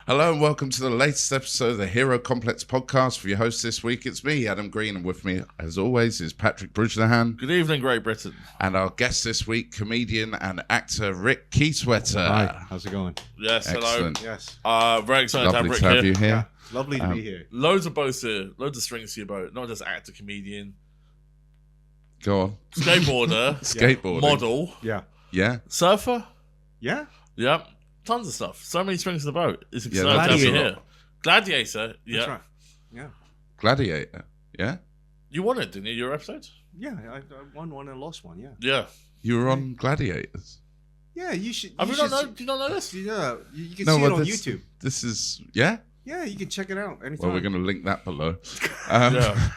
Hello and welcome to the latest episode of the Hero Complex podcast. For your host this week, it's me, Adam Green, and with me, as always, is Patrick Bridgnahan. Good evening, Great Britain. And our guest this week, comedian and actor Rick Kiesewetter. Hi, how's it going? Yes, Excellent. hello. Yes. Very excited Lovely to have Rick you here. here. Yeah, lovely to be here. Loads of boats here, loads of strings to your boat. Not just actor, comedian, Go on. skateboarder, Skateboarding. model, Yeah. surfer. Yeah? Yep, tons of stuff. So many strings to the boat. It's Yeah, exciting to have you Gladiator. here. Gladiator. Yeah, That's right. Yeah. Gladiator. Yeah. you won it, didn't you? Your episode. Yeah, I won one and lost one, yeah. Yeah. You were on Gladiators. Yeah, you should. Have you should not know? Do you not know this? Yeah, you can No, see it well, on this- YouTube. This is, yeah? Yeah, you can check it out anytime. Well, we're going to link that below. Yeah.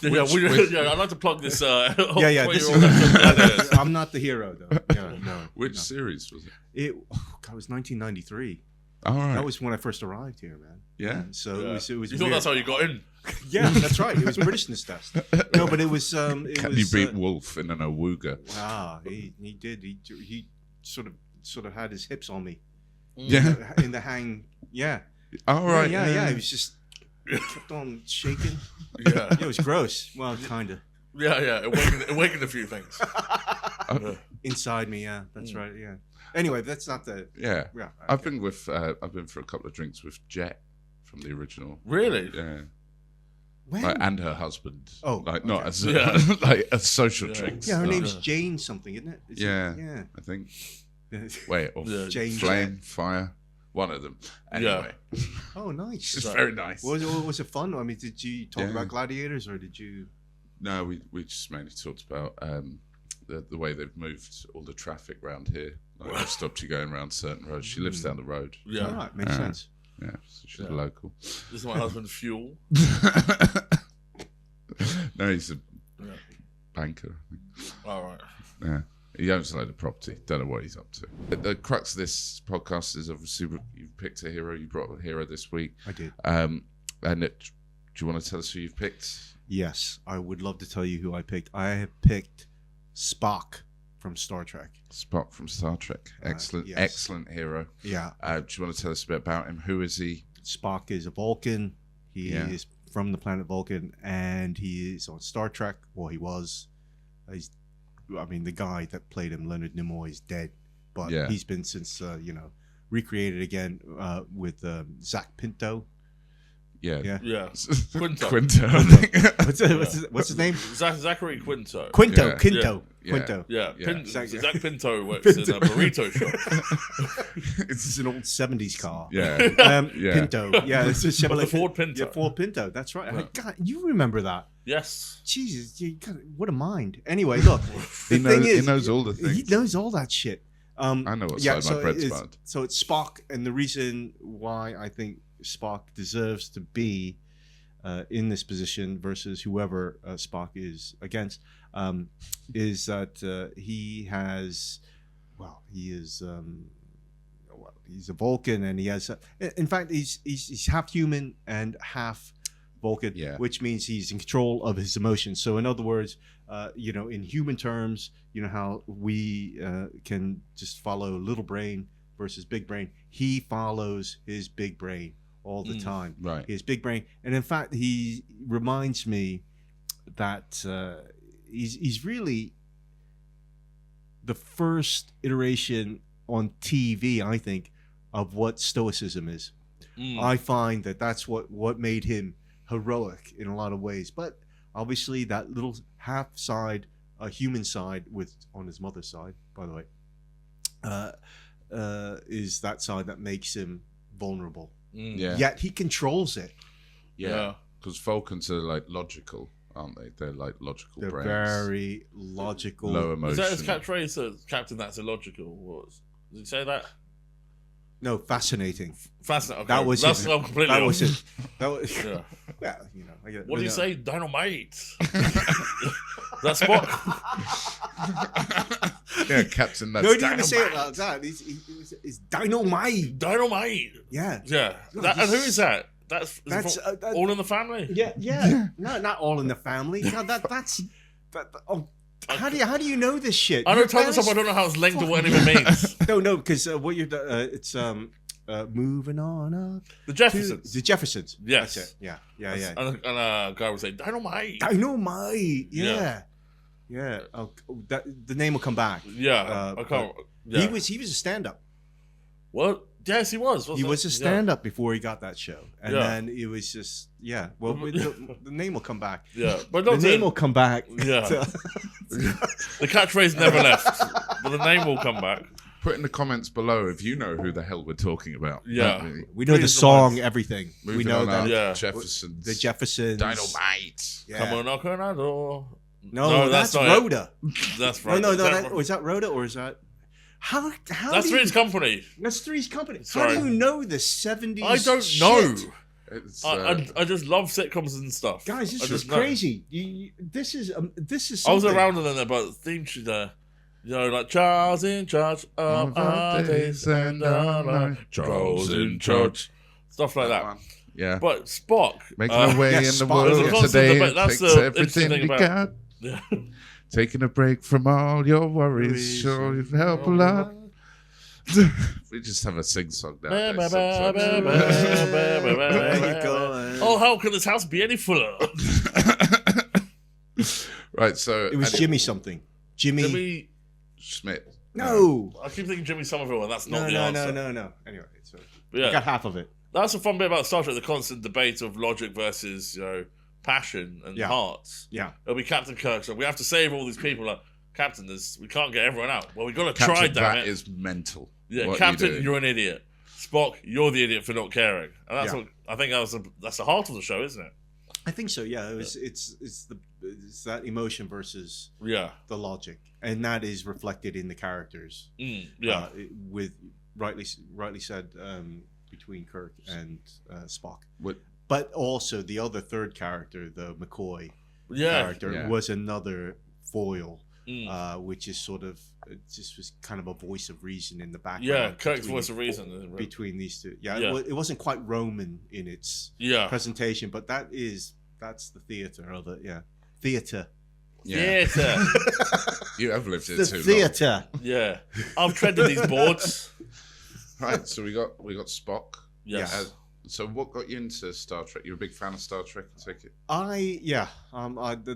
Which- Yeah, I'd like to plug this. Yeah, this 20-year-old is, episode of Gladiators. I'm not the hero, though. Yeah, no. Which no. series was it? It was 1993. All right. That was when I first arrived here, man. Yeah. So Yeah. it was You thought weird. that's how you got in? Yeah, that's right. It was Britishness test. No, but it was. It Can was, you beat Wolf in an awooga? He did. He sort of had his hips on me. Yeah. In the hang. Yeah. All right. Yeah. He was just kept on shaking. Yeah. Yeah, it was gross. Well, kind of. Yeah. It awakened a few things. Yeah. Inside me, yeah. That's right, yeah. Anyway, that's not the... Yeah. Yeah. I've been for a couple of drinks with Jet from the original. Really? Yeah. When? Like, and her husband. Oh, like not okay. as Yeah. like a social Yeah. drinks. Yeah, her like, name's Jane something, isn't it? Is Yeah. It? I think. Yeah. Wait, or Yeah. Jane Flame, Fire, one of them. Anyway, Oh, nice. it's very nice. Was it fun? I mean, did you talk Yeah. about gladiators or did you... No, we just mainly talked about the way they've moved all the traffic around here. Like they've stopped you going around certain roads. She lives down the road. Yeah. All right, makes sense. Yeah, so she's Yeah. local. This is my husband's fuel. No, he's a Yeah. banker. All right. Yeah. He owns a load of property. Don't know what he's up to. The crux of this podcast is obviously you've picked a hero. You brought a hero this week. I did. And do you want to tell us who you've picked? Yes, I would love to tell you who I picked. I have picked Spock from Star Trek. Spock from Star Trek. Excellent, yes. excellent hero. Yeah. Do you want to tell us a bit about him? Who is he? Spock is a Vulcan. He Yeah. is from the planet Vulcan, and he is on Star Trek. Well, he was. The guy that played him, Leonard Nimoy, is dead, but Yeah. he's been since recreated again with Zach Pinto. Yeah. Yeah. Yeah. Quinto. Quinto. I think. What's his name? Zachary Quinto. Quinto. Yeah. Quinto. Yeah. Quinto. Yeah. Yeah. Zach Pinto works in a burrito shop. It's an old '70s car. Yeah. Yeah. Pinto. Yeah, it's a Chevrolet. The Ford Pinto. Yeah, Ford Pinto. That's right. Yeah. God, you remember that? Yes. Jesus, what a mind. Anyway, look, He the thing knows, is, he knows all the he things. knows all that shit. I know what side my bread's buttered. So it's Spock, and the reason why I think Spock deserves to be in this position versus whoever Spock is against is that he has, he's a Vulcan, and he has, in fact, he's half human and half Vulcan, Yeah. which means he's in control of his emotions. So in other words, in human terms, you know how we can just follow little brain versus big brain. He follows his big brain all the time. Right. His big brain, and in fact, he reminds me that he's really the first iteration on TV, I think, of what stoicism is. I find that that's what made him heroic in a lot of ways. But obviously, that little half side, human side, on his mother's side, by the way, is that side that makes him vulnerable. Yeah. Yet he controls it. Yeah. Because Vulcans are like logical, aren't they? They're like logical They're brains. very logical. Low Is emotion. that his catchphrase? Captain, that's illogical. Did he say that? No, fascinating. Fascinating. That was That's it. I'm completely That off. was it. That was. Yeah. Well, I get, What do you say? Dynamite. That's Spock. Yeah, Captain. That's No, he didn't even say it dynamite. like that. It's dynamite. Dynamite. Yeah. Yeah. And who is that? That's all in the family. Yeah. No, not all in the family. God, that's. How do you know this shit? I know Your tons of stuff. I parents- don't know how it's linked to what it even means. No, because what you're it's moving on up. The Jeffersons. The Jeffersons. Yes. That's it. Yeah. And a guy would say, Dynamite. Dynamite. Yeah. Oh, the name will come back. Yeah. I can't. Yeah. He was a stand-up. What? Yes, he was. He was a stand-up before he got that show, and then it was just Well, the name will come back. Yeah, but the name will come back. Yeah, the catchphrase never left, but the name will come back. Put in the comments below if you know who the hell we're talking about. Yeah, we know the song, everything. We know that. Yeah, Jeffersons. The Jeffersons. Dynamite. Yeah. Come on, knock on our door. No, that's Rhoda. That's right. No. Is that Rhoda or is that? How that's Three's Company. That's Three's Company. Sorry. How do you know the 70s? I don't shit? know. I just love sitcoms and stuff. Guys, this is crazy. This is something. I was around then about theme tune there. Like Charles in charge of our days and our life. Charles in charge. Stuff like that. Yeah. But Spock. Making a way in the Spock. world today. That's takes everything thing you about, got. Yeah. Taking a break from all your worries, sure you help a lot. We just have a sing-song nowadays. Oh, how can this house be any fuller? Right, so... It was Jimmy something. Jimmy Smith. No. I keep thinking Jimmy Somerville, and that's not the answer. No. Anyway, so I got half of it. That's a fun bit about Star Trek, the constant debate of logic versus, passion and hearts. Yeah. It'll be Captain Kirk, so we have to save all these people. Like, Captain, we can't get everyone out. Well, we've got to try, damn it. That is mental. Yeah, Captain, you're an idiot. Spock, you're the idiot for not caring. And that's what I think that's the heart of the show, isn't it? I think so. Yeah, it's that emotion versus the logic, and that is reflected in the characters. With rightly said between Kirk and Spock. But also the other third character, the McCoy character, was another foil, which is sort of just was kind of a voice of reason in the background. Yeah, Kirk's voice of reason between these two. It wasn't quite Roman in its presentation, but that's the theater of it. Yeah, theater. Yeah. Theater. You have lived here too. Theater. Yeah, I've treaded these boards. Right, so we got Spock. Yes. So what got you into Star Trek? You're a big fan of Star Trek, I take it?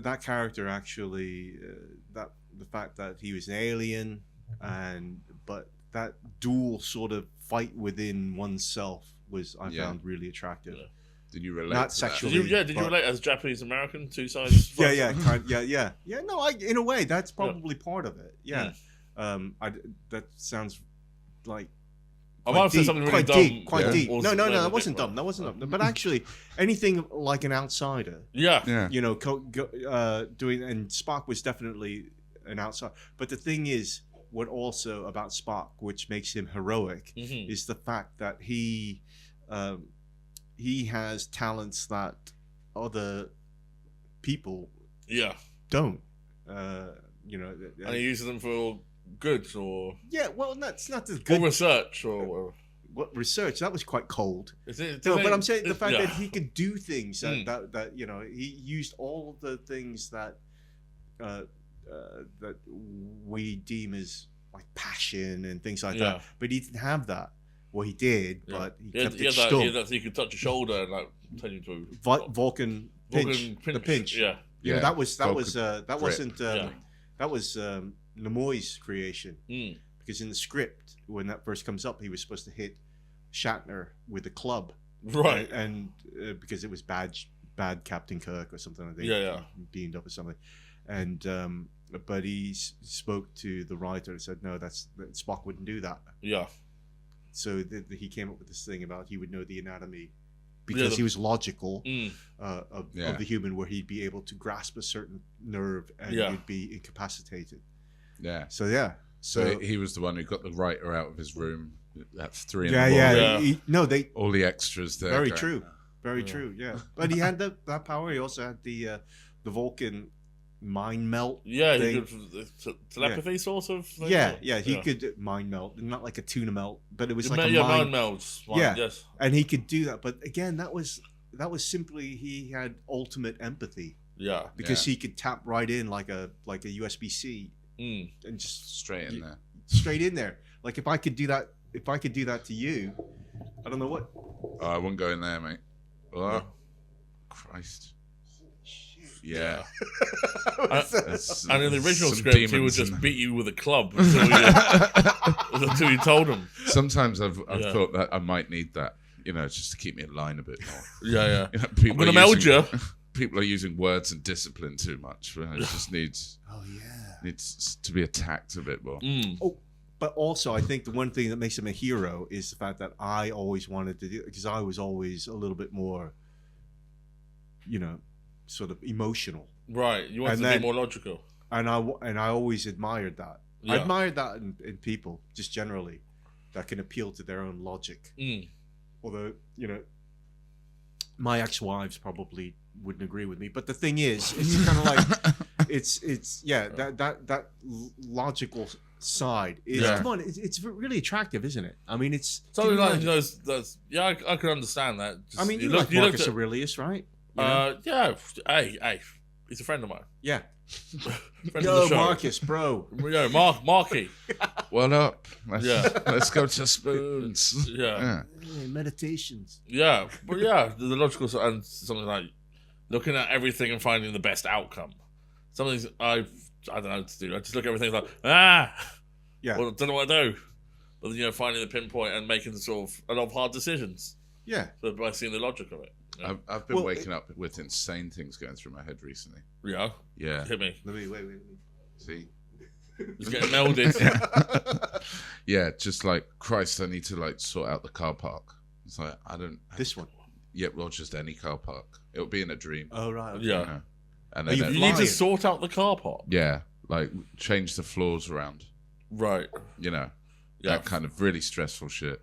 That character actually, the fact that he was an alien, but that dual sort of fight within oneself I found really attractive. Yeah. Did you relate? Not to sexually. Did you relate as Japanese American, two sides? Yeah. No, in a way, that's probably part of it. Yeah. That sounds like. I might have said something really dumb. Quite deep. No, that wasn't dumb. That wasn't dumb. But actually, anything like an outsider. Yeah. Doing, and Spock was definitely an outsider. But the thing is, what also about Spock, which makes him heroic, is the fact that he has talents that other people don't. And he uses them for good or that's not the good or research or what research that was quite cold. But I'm saying the fact that he could do things that he used all the things that that we deem as like passion and things like that, but he didn't have that. Well, he did, but he kept it still. He could touch a shoulder and like turn you to Vulcan pinch. The pinch. Yeah. That was Nimoy's creation, because in the script when that first comes up, he was supposed to hit Shatner with a club, right? And because it was bad Captain Kirk or something like that, beamed up or something, and but he spoke to the writer and said, no, Spock wouldn't do that. Yeah. So he came up with this thing about he would know the anatomy because he was logical of the human, where he'd be able to grasp a certain nerve and you'd be incapacitated. Yeah. So he was the one who got the writer out of his room. That's 3 in the morning. Yeah. All the extras there. Very true. Very true. Yeah. But he had that power. He also had the Vulcan mind melt. Yeah, he could telepathy sort of. He could mind melt, not like a tuna melt, but it was like a mind melts. Yes. And he could do that, but again, that was simply he had ultimate empathy. Yeah. Because he could tap right in like a USB-C and just straight in there. Like if I could do that to you, I don't know what. Oh, I wouldn't go in there, mate. Oh, Christ. Yeah. And in the original some script, he would demons just in beat you with a club until you told him. Sometimes I've thought that I might need that, just to keep me in line a bit more. Yeah. People I'm going to meld you. People are using words and discipline too much. It just needs to be attacked a bit more. Oh, but also I think the one thing that makes him a hero is the fact that I always wanted to do, because I was always a little bit more, sort of emotional. Right, you want to be more logical. And I always admired that. Yeah. I admired that in people, just generally, that can appeal to their own logic. Although, my ex-wives probably wouldn't agree with me. But the thing is, it's kind of like, that logical side is, come on, it's really attractive, isn't it? I mean, it's... Something like, I can understand that. I mean, you like Marcus Aurelius, right? Yeah. Hey, he's a friend of mine. Yeah. Yo, Marcus, bro. Yo, Marky. What up? Let's go to Spoons. Yeah. Meditations. Yeah, but the logical side, and something like looking at everything and finding the best outcome. Something I don't know what to do. I just look at everything like, well, I don't know what I do. But finding the pinpoint and making sort of a lot of hard decisions. Yeah. So by seeing the logic of it. Yeah. I've been waking up with insane things going through my head recently. Yeah. Yeah. Hit me. Wait. See? It's getting melded. Yeah, just like, Christ, I need to sort out the car park. It's like, This one? Yeah, well, just any car park. It'll be in a dream. Oh, right. Okay. Yeah. And then you need to sort out the car park. Yeah, change the floors around. Right. That kind of really stressful shit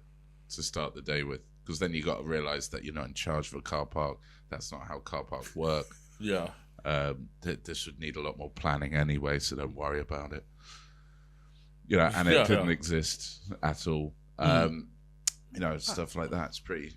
to start the day with. Because then you got to realize that you're not in charge of a car park. That's not how car parks work. Yeah. This would need a lot more planning anyway, so don't worry about it. And it couldn't exist at all. Stuff like that. It's pretty.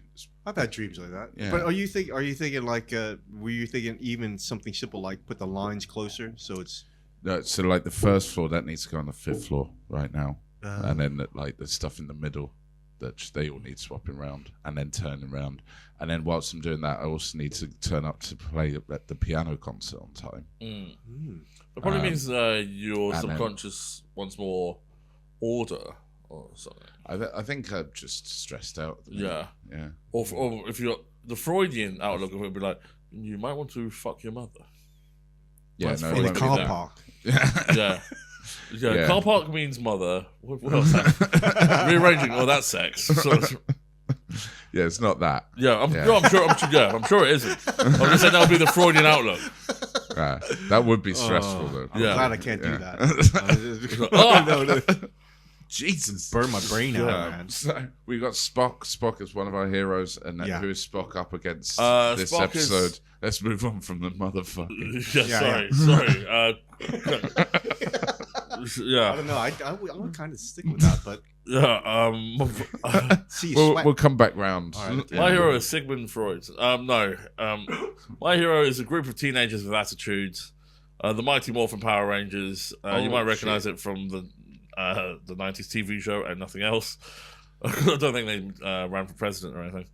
I've had dreams like that. Yeah. But are you thinking like? Were you thinking even something simple like put the lines closer so it's? No, so the first floor that needs to go on the 5th floor right now, and then the stuff in the middle that they all need swapping around and then turning around. And then whilst I'm doing that, I also need to turn up to play at the piano concert on time. It probably means your subconscious wants more order or something. I think I'm just stressed out. Yeah. Or if you're the Freudian outlook of it, would be like, you might want to fuck your mother. Yeah, no, in the car park. Yeah. Car park means mother. What else? Rearranging. Oh, that's sex. Yeah, it's not that. Yeah, I'm sure it isn't. I'm just saying that would be the Freudian outlook. That would be stressful, though. I'm glad I can't do that. No. Jesus. Burn my brain out, man. So we got Spock. Spock is one of our heroes. And who is Spock up against this Spock episode? Let's move on from the motherfucker. Sorry. I don't know. I would kind of stick with that, but we'll come back round. Right, my hero is Sigmund Freud. No. My hero is a group of teenagers with attitudes. The Mighty Morphin Power Rangers. You might recognize it from the 90s TV show and nothing else. I don't think they ran for president or anything.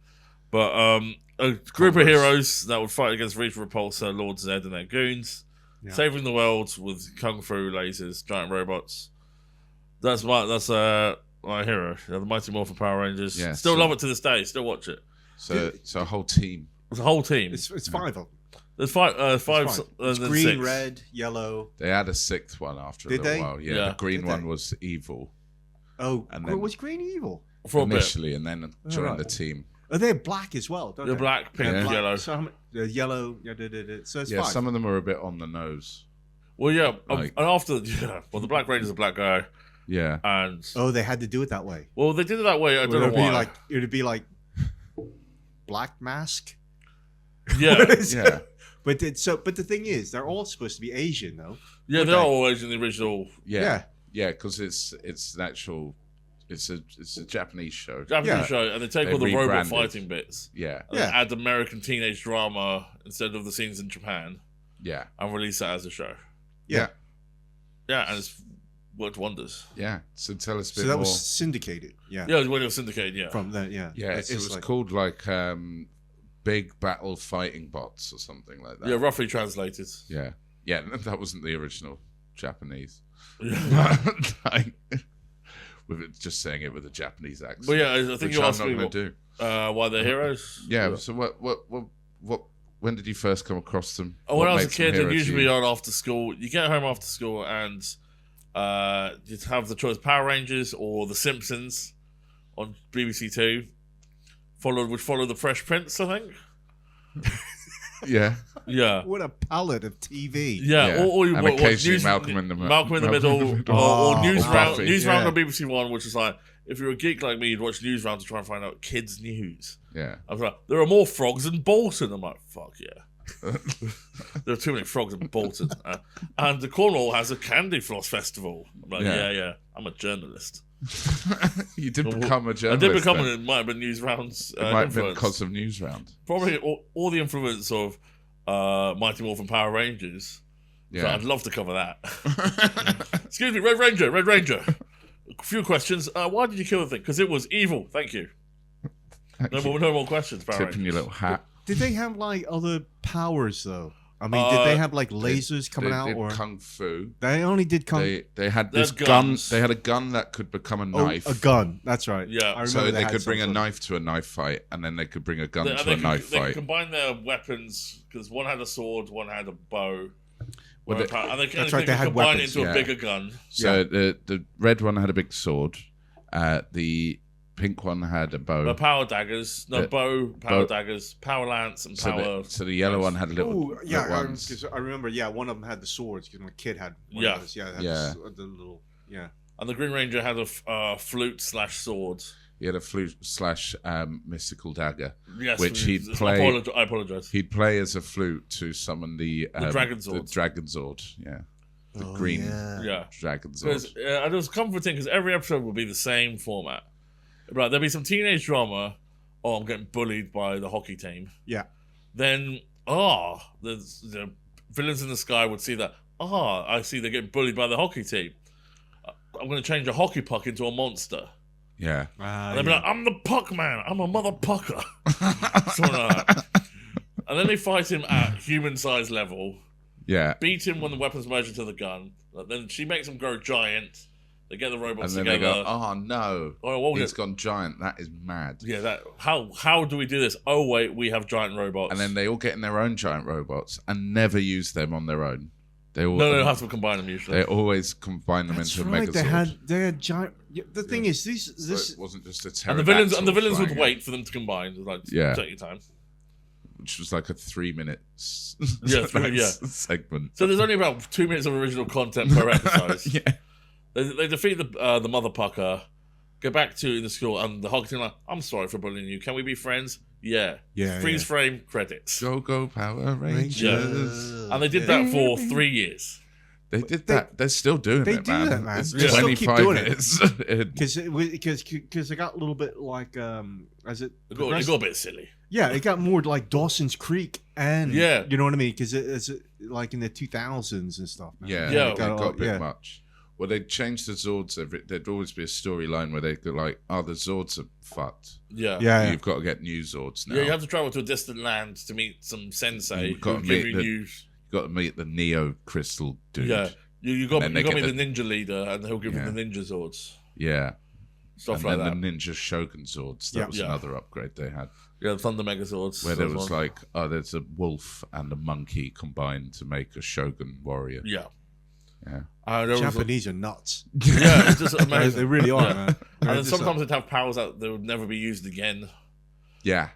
But a group of heroes that would fight against Rita Repulsa, Lord Zed, and their goons, saving the world with kung fu lasers, giant robots. That's my hero. The Mighty Morphin Power Rangers. Yeah, still love it to this day. Still watch it. So a whole team. It's a whole team. It's 5 of them. There's five. It's green, 6. red, yellow. They had a 6th one after a little while. Yeah, the green one was evil. Oh, and then was green evil? For initially, and then joined the team. Oh, they're black as well, don't they? They're black, pink, yellow. So yellow. So it's 5. Some of them are a bit on the nose. Well, and after the Black Ranger's a black guy. Yeah. And they had to do it that way. Well, they did it that way. I don't know why. It'd be like Black Mask. Yeah. Yeah. But the thing is, they're all supposed to be Asian, though. Yeah, they're all Asian in the original. Yeah, because it's an actual. It's a Japanese show. Show, and they take all the robot fighting bits. Yeah. And add American teenage drama instead of the scenes in Japan. Yeah. And release that as a show. Yeah. Yeah, and it's worked wonders. Yeah. So tell us a bit So that more. was syndicated. Yeah. Yeah, it was when it was syndicated. Yeah. From that. Yeah. Yeah, It's it just was like- called like Big Battle Fighting Bots or something like that. Yeah, roughly translated. Yeah. Yeah, that wasn't the original Japanese. Yeah. Like, with it, just saying it with a Japanese accent. But yeah, I think which you're I'm asking not me going to do. why they're heroes. Yeah. So what? When did you first come across them? Oh, when What I was a makes them kid, they'd hero to usually be you? on after school. You get home after school and you'd have the choice Power Rangers or The Simpsons on BBC Two, which followed The Fresh Prince, I think. Yeah. Yeah. What a palette of TV. Yeah, Yeah. or you And watch occasionally Malcolm in the Middle, or Oh, News Round, Buffy. News Round Yeah. on BBC One, which is like, if you're a geek like me, you'd watch News Round to try and find out kids' news. Yeah. I was like, there are more frogs in Bolton. I'm like, fuck yeah. There are too many frogs in Bolton. And the Cornwall has a candy floss festival. I'm like, Yeah. yeah. I'm a journalist. You did become a I journalist. did become then. it might have been News Round's It might have been influence. because of News Round. Probably all the influence of Mighty Morphin Power Rangers. So Yeah. I'd love to cover that. Excuse me, Red Ranger. A few questions. Why did you kill the thing? Because it was evil. Thank you. No more questions, Power Tipping your Rangers. little hat. Did they have like other powers though? I mean, did they have like lasers coming they out, did or kung fu. they only did They had They this had gun. guns. They had a gun that could become a Oh, knife. a gun. That's right. Yeah. I remember So they had could bring a some sort of- knife to a knife fight, and then they could bring a gun And to a knife they could fight. combine their weapons because one had a sword, one had a bow. Well, and they That's could right, they had combine weapons, it into yeah. a bigger gun. So the red one had a big sword. The pink one had a bow. Power daggers, bow- daggers, power lance, and So power. the yellow one had little, Oh yeah, little ones. because I remember. Yeah, one of them had the swords because my kid had. One Yeah. of those. Yeah, Yeah. The little. Yeah. And the Green Ranger had a flute / sword. He had a flute / mystical dagger. Yes, Which he'd play- I apologize. He'd play as a flute to summon the Dragon The Zord. Dragon Zord, yeah. The Oh, green yeah. Yeah. Dragon Because Zord. it was comforting because every episode would be the same format. Right, there'd be some teenage drama. Oh, I'm getting bullied by the hockey team. Yeah. Then, the villains in the sky would see that. I see they're getting bullied by the hockey team. I'm going to change a hockey puck into a monster. Yeah. And they'd be like, I'm the puck man. I'm a mother pucker. Something like that. And then they fight him at human size level. Yeah. Beat him when the weapons merge into the gun. Then she makes him grow giant. They get the And robots then together. they go, oh no, Oh, what was he's it? gone giant. That is mad. Yeah, how do we do this? Oh wait, we have giant robots. And then they all get in their own giant robots and never use them on their own. They all no, have to combine them usually. they always combine them That's into right. a Megazord. They had giant. Yeah, the thing is, So this. it wasn't just a And the villains pterodactyl would flying wait for them to combine. Like, Yeah. take your time. which was like a 3-minute Yeah, segment. So there's only about 2 minutes of original content per episode. Yeah. They defeat the mother pucker, go back to the school, and the hockey team like, I'm sorry for bullying you. Can we be friends? Yeah. Yeah, Freeze yeah. frame credits. Go Power Rangers. Yeah. And they did that for 3 years. They did that. They're still doing They it, do man. that, man. It's They still keep 25 doing it. minutes. Because it got a little bit like as it It got a bit silly. yeah, it got more like Dawson's Creek and Yeah. you know what I mean, because it's like in the 2000s and stuff. Man. Yeah, Yeah. it got a bit yeah. much. Well, they'd change the Zords there'd always be a storyline where they'd go like, oh, the Zords are fucked. Yeah. Yeah, You've got to get new Zords now. Yeah, you have to travel to a distant land to meet some sensei You've got who to give meet you the- news. You've got to meet the Neo Crystal dude. Yeah. You got And me then the they ninja leader, and he'll give Yeah. you the ninja zords. Yeah. Stuff And like then that. the Ninja Shogun Zords. That Yeah. was Yeah. another upgrade they had. Yeah, the Thunder Megazords. Where there That's was one. like, oh, there's a wolf and a monkey combined to make a Shogun warrior. Yeah. Yeah. There was Japanese are nuts. yeah, it's just They amazing. really are, Yeah. man. And They're then just sometimes they'd have powers that they would never be used again. Yeah.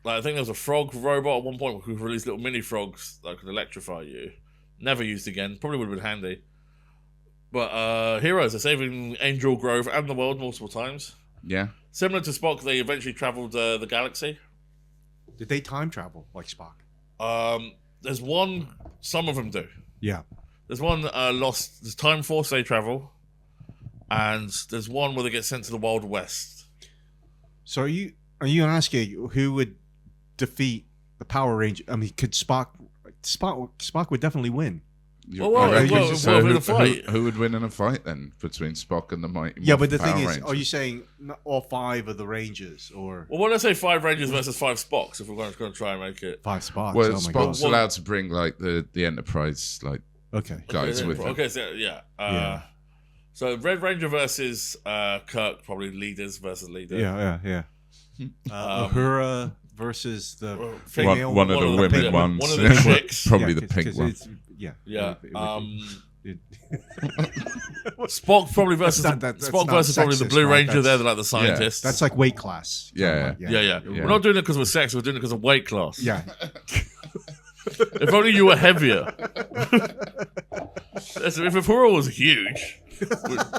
Like I think there was a frog robot at one point who released little mini frogs that could electrify you. Never used again. Probably would have been handy. But heroes are saving Angel Grove and the world multiple times. Yeah. Similar to Spock, they eventually travelled the galaxy. Did they time travel like Spock? There's one. Some of them do. Yeah. There's one lost. There's Time Force they travel, and there's one where they get sent to the Wild West. So are you asking who would defeat the Power Ranger? I mean, could Spock would definitely win. in a fight. Who would win in a fight then between Spock and the Mighty Morphin but the thing Power is, Rangers? are you saying all 5 of the Rangers or Well, when I say 5 Rangers versus 5 Spocks, if we're going to try and make it 5 Spocks? Well, oh my Spock's God. allowed to bring like the Enterprise Okay. guys with him. Okay, so yeah. So Red Ranger versus Kirk, probably leaders versus leaders. Yeah. Uhura versus the Well, female One of the women ones. One of the chicks. Probably the pink one. Yeah. Spock probably versus that's Spock not versus probably the sexist, Blue right? Ranger. They're like the scientists. That's like weight class. Yeah. Yeah. We're not doing it because we're sex. We're doing it because of weight class. Yeah. If only you were heavier. Listen, if Uhura was huge,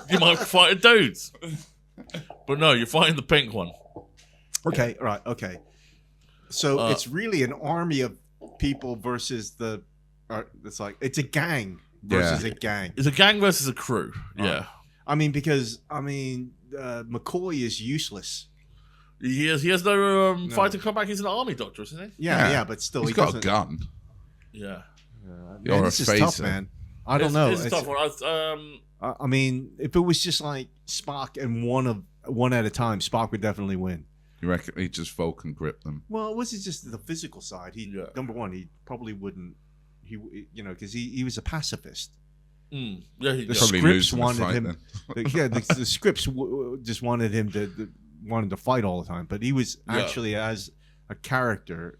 you might fight a dudes. But no, you're fighting the pink one. Okay. Right. Okay. So it's really an army of people versus the. It's a gang versus a gang. It's a gang versus a crew. Yeah. Because McCoy is useless. He has no fighting comeback. He's an army doctor, isn't he? Yeah, but still, he's got a gun. Yeah. Man, this is tough, man. I don't know. It's a tough one. If it was just like Spock and one at a time, Spock would definitely win. You reckon he'd just Vulcan grip them? Well, it wasn't just the physical side. Number one, he probably wouldn't. Because he was a pacifist. Yeah, the probably scripts losing the wanted fight, him. The scripts just wanted him wanted to fight all the time. But he was actually, as a character,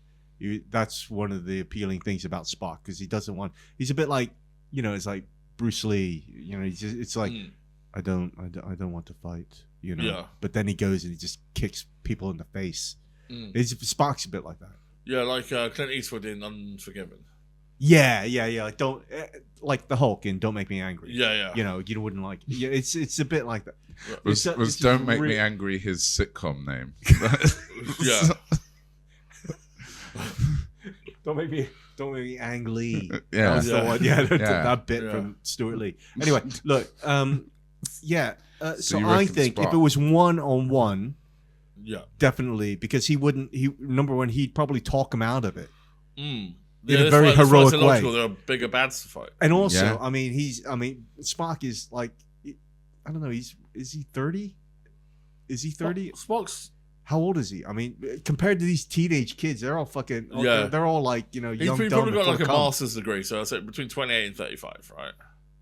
that's one of the appealing things about Spock, because he doesn't want. He's a bit like, it's like Bruce Lee. It's like I don't want to fight. But then he goes and he just kicks people in the face. Spock's a bit like that. Yeah, like Clint Eastwood in Unforgiven. Yeah. Like don't like the Hulk in Don't Make Me Angry. Yeah. You wouldn't like. Yeah, it's a bit like that. Was Don't Make Me Angry his sitcom name? Yeah. Don't make me angry. Yeah. That was the one. That bit from Stuart Lee. Anyway, look. So I think if it was 1-on-1, definitely, because number one, he'd probably talk him out of it. In a very heroic way. There are bigger bads to fight. And also, Spock is like, I don't know, is he 30? Is he 30? Spock's... How old is he? Compared to these teenage kids, they're all fucking... Yeah. They're all like, young, dumb. He's probably got like a master's degree, so I'd say between 28 and 35, right?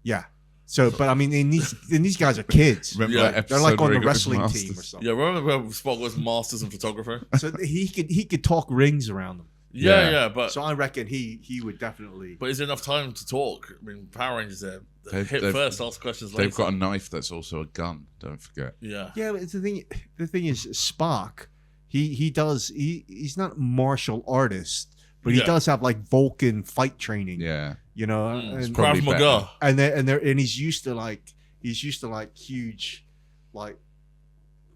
Yeah. So, but and these guys are kids. Remember they're like on the wrestling team or something. Yeah, remember when Spock was masters in photography? So he could talk rings around them. Yeah, but so I reckon he would definitely. But is there enough time to talk? Power Rangers hit first, ask questions later. They've got a knife that's also a gun. Don't forget. Yeah. But it's the thing is, Spock, he's not a martial artist, but he does have like Vulcan fight training. Yeah. And Krav Maga. And he's used to like huge, like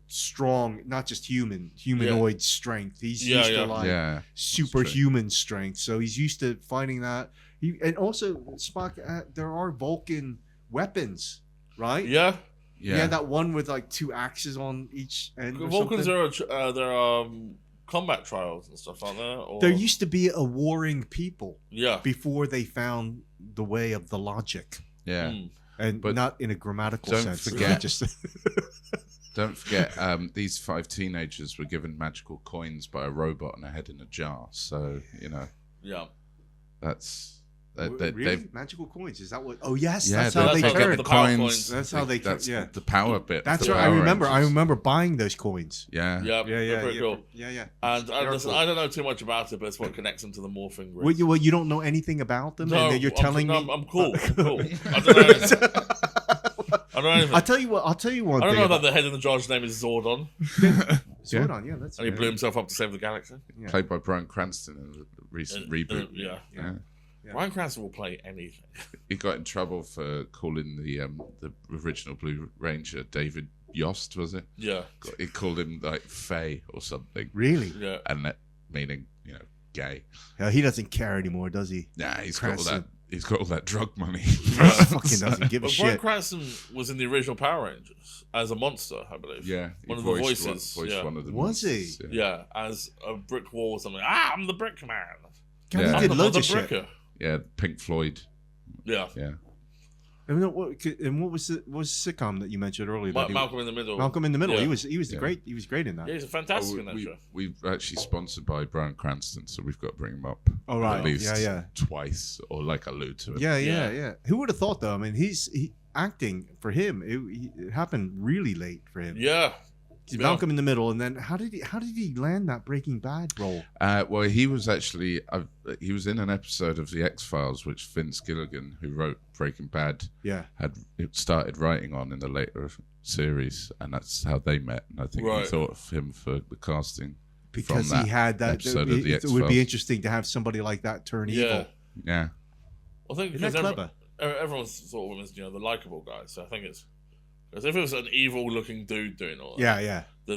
strong, not just humanoid strength. He's used to like superhuman strength. So he's used to fighting that. And also Spock, there are Vulcan weapons, right? Yeah. That one with like 2 axes on each end. Vulcans are combat trials and stuff, aren't there? There used to be a warring people. Yeah. Before they found the way of the logic. Yeah. But not in a grammatical sense. Don't forget, these 5 teenagers were given magical coins by a robot and a head in a jar. So, Yeah. That's... Really? Magical coins? Is that what... Oh, yes. Yeah, that's how they get the coins. That's how they... That's the power bit. That's right. I remember buying those coins. Yeah. Yeah. Pretty cool. Yeah. And listen, I don't know too much about it, but it's what connects them to the Morphin grid. Well, you don't know anything about them? No, and you're telling me... I'm cool. I don't know anything. I don't know anything. I'll tell you one thing. I don't know that the head in the jar's name is Zordon. Zordon, yeah. That's and he blew himself up to save the galaxy. Yeah. Played by Bryan Cranston in the recent reboot. Yeah. Bryan Cranston will play anything. He got in trouble for calling the original Blue Ranger David Yost, was it? Yeah. He called him like Faye or something. Really? Yeah. And that meaning, gay. He doesn't care anymore, does he? Nah, he's got all that drug money. He fucking doesn't give a shit. Bryan Cranston was in the original Power Rangers as a monster, I believe. Yeah. One of the voices. One of the was monsters, he? Yeah, as a brick wall or something. I'm the brick man. God, he did loads of shit. Yeah, Pink Floyd. Yeah. Yeah. And what was the sitcom that you mentioned earlier? Malcolm in the Middle. Malcolm in the Middle. Yeah. He was great. He was great in that. Yeah, he's a fantastic in that show. We've actually sponsored by Bryan Cranston, so we've got to bring him up. Oh, right. At least Yeah. twice, or like allude to him. Yeah. Who would have thought though? I mean, he acting for him. It happened really late for him. Yeah. Malcolm in the Middle, and then how did he land that Breaking Bad role? Well, he was actually he was in an episode of The X-Files, which Vince Gilligan, who wrote Breaking Bad, had started writing on in the later series, and that's how they met. And I think he thought of him for the casting because he had that episode of The X-Files. It would be interesting to have somebody like that turn evil. Yeah. I think isn't that clever? Everyone's sort of the likable guy, so I think it's. Because if it was an evil-looking dude doing all that, yeah, I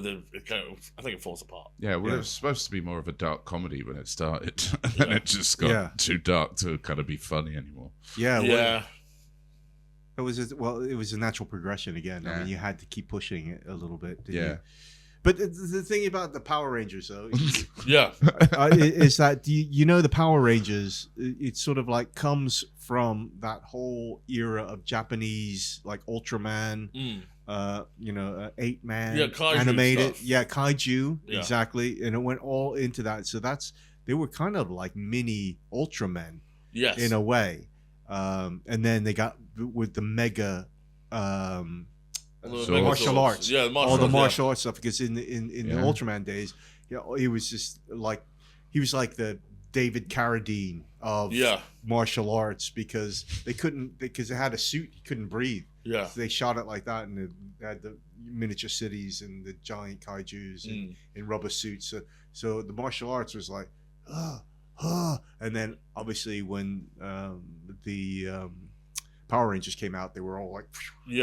think it falls apart. Yeah, well, it was supposed to be more of a dark comedy when it started, and then it just got too dark to kind of be funny anymore. Yeah. It was a natural progression again. I mean, you had to keep pushing it a little bit. Yeah. But the thing about the Power Rangers, though, is that the Power Rangers, it sort of like comes from that whole era of Japanese, like Ultraman, 8-man kaiju animated, stuff. Kaiju, exactly, and it went all into that. So they were kind of like mini Ultramen, in a way, and then they got with the mega. Martial arts, the martial arts stuff. Because in the Ultraman days, he was just like the David Carradine of martial arts because they had a suit, he couldn't breathe. Yeah, so they shot it like that, and they had the miniature cities and the giant kaijus in rubber suits. So the martial arts was like, and then obviously when the Power Rangers came out, they were all like,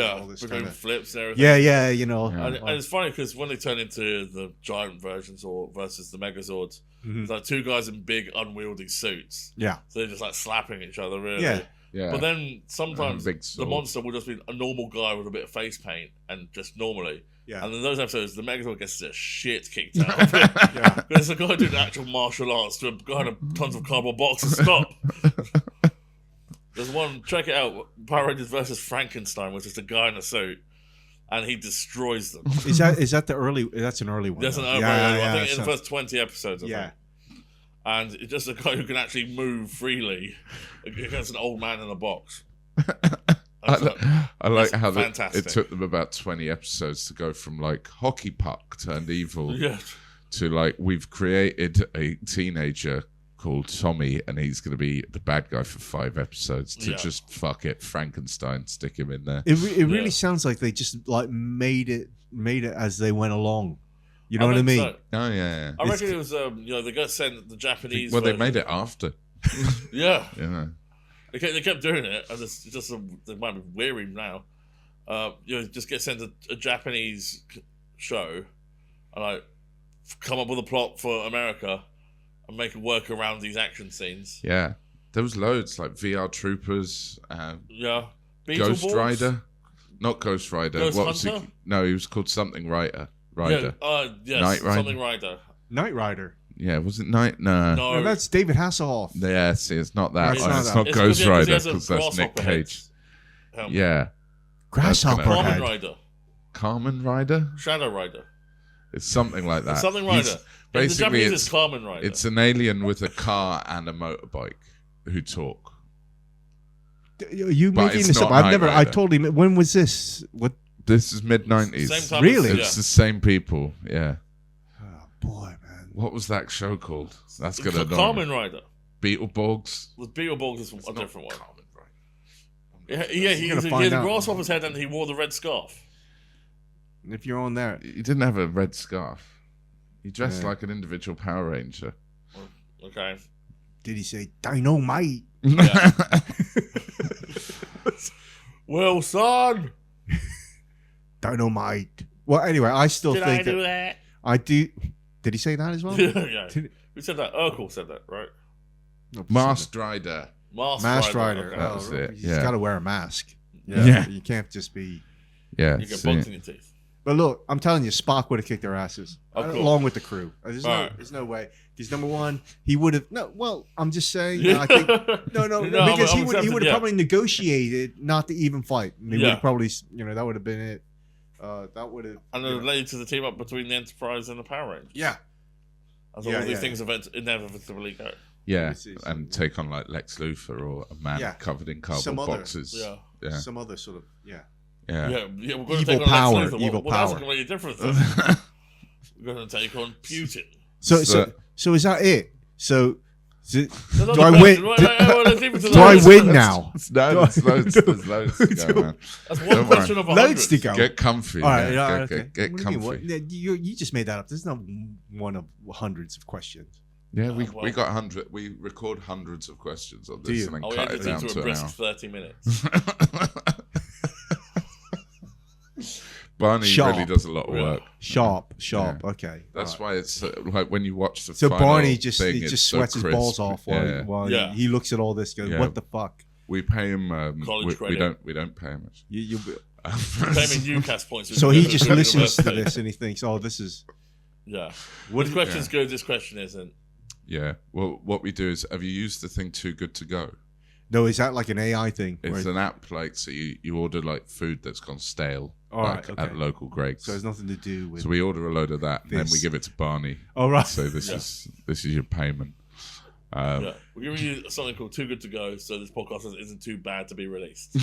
all this doing kind of flips and everything. Yeah. And it's funny because when they turn into the giant versions versus the Megazords, it's like two guys in big unwieldy suits. Yeah. So they're just like slapping each other, really. Yeah. But then sometimes the monster will just be a normal guy with a bit of face paint and just normally. Yeah. And in those episodes, the Megazord gets the shit kicked out of it. Because the guy doing actual martial arts to a guy in tons of cardboard boxes. Stop. There's one, check it out, Power Rangers versus Frankenstein, which is the guy in a suit, and he destroys them. Is that the early? That's an early one. That's an early one. I think in the first 20 episodes. I think. And it's just a guy who can actually move freely against an old man in a box. I like how it took them about 20 episodes to go from like hockey puck turned evil to like we've created a teenager called Tommy, and he's going to be the bad guy for 5 episodes. To just fuck it, Frankenstein, stick him in there. It really sounds like they just like made it as they went along. You know what I mean? So. Oh yeah. I reckon it was they got sent the Japanese. Well, they made it after. Yeah. They kept doing it, and it's just they might be weary now. Just get sent a Japanese show, and like come up with a plot for America. And make it work around these action scenes. Yeah. There was loads, like VR Troopers. Ghost Beetleborgs? Rider. Not Ghost Rider. Ghost what was Hunter? he? No, he was called something Rider. Yes, Night Rider. something Rider. Knight Rider. Yeah, was it Night? No. No, that's David Hasselhoff. Yeah, see, it's not that. It's It's not not Ghost Rider, because because that's Nick Cage. Helmet. Grasshopper Carmen head. Rider. Carmen Rider? Shadow Rider. It's something like that. It's something Rider. Basically, it's Carmen Rider. It's an alien with a car and a motorbike who talk. You But making it's this up? not I've never. Knight I Rider. totally. When was this? What? This is mid-90s. Same time Really? as- It's the same people, yeah. Oh boy, man. What was that show called? That's going to annoy Carmen me. Rider. Beetleborgs? With Beetleborgs is a Not different one. Carmen Rider. Yeah, he gonna had find a out. grasshopper's head and he wore the red scarf. If you're on there, He didn't have a red scarf. He dressed Yeah. like an individual Power Ranger. Okay. did he say dynamite? Yeah. Well, son. Dynamite. Well, anyway, I still Did think I do that? I do. Did he say that as well? Yeah. Who said that? Urkel said that, right? No, Masked Rider. Masked Rider. Okay. That was it, He's yeah. got to wear a mask. Yeah. You can't just be. Yeah. You get see. bugs in your teeth. But look, I'm telling you, Spock would have kicked their asses along with the crew. There's no way. Because number one, he would have. No, well, I'm just saying. I think no, because he would have probably negotiated not to even fight. And they would have probably, that would have been it. That would have. And it led to the team up between the Enterprise and the Power Rangers. Yeah. As all these things inevitably go. Yeah, and take on like Lex Luthor or a man covered in cardboard boxes. Some other sort of Yeah, we're going to evil take on power. Lex Luthor. Evil well, power. that's completely different. We're going to take on Putin. So is that it? So do I win? Do I win now? There's loads to go, man. That's one question of 100. Loads to go. Get comfy. All right, man. Get comfy. You just made that up. There's not one of hundreds of questions. Yeah, we got 100. We record hundreds of questions on this and then cut it down to an hour. 30 minutes. Barney really does a lot of work. Sharp. Okay, that's why it's like when you watch the. So final Barney thing, just sweats his balls off while he looks at all this. Goes, what the fuck? We pay him. We don't pay him much. You pay him in UCAS points. So he just listens to this and he thinks, "Oh, this is." Yeah. This question's good. This question isn't. Yeah. Well, what we do is, have you used the thing Too Good to Go? No, is that like an AI thing? It's an app, so you order like food that's gone stale at local Greg's. So it's nothing to do with. So we order a load of that, and then we give it to Barney. Oh right. So this is your payment. We're giving you something called Too Good to Go, so this podcast isn't too bad to be released.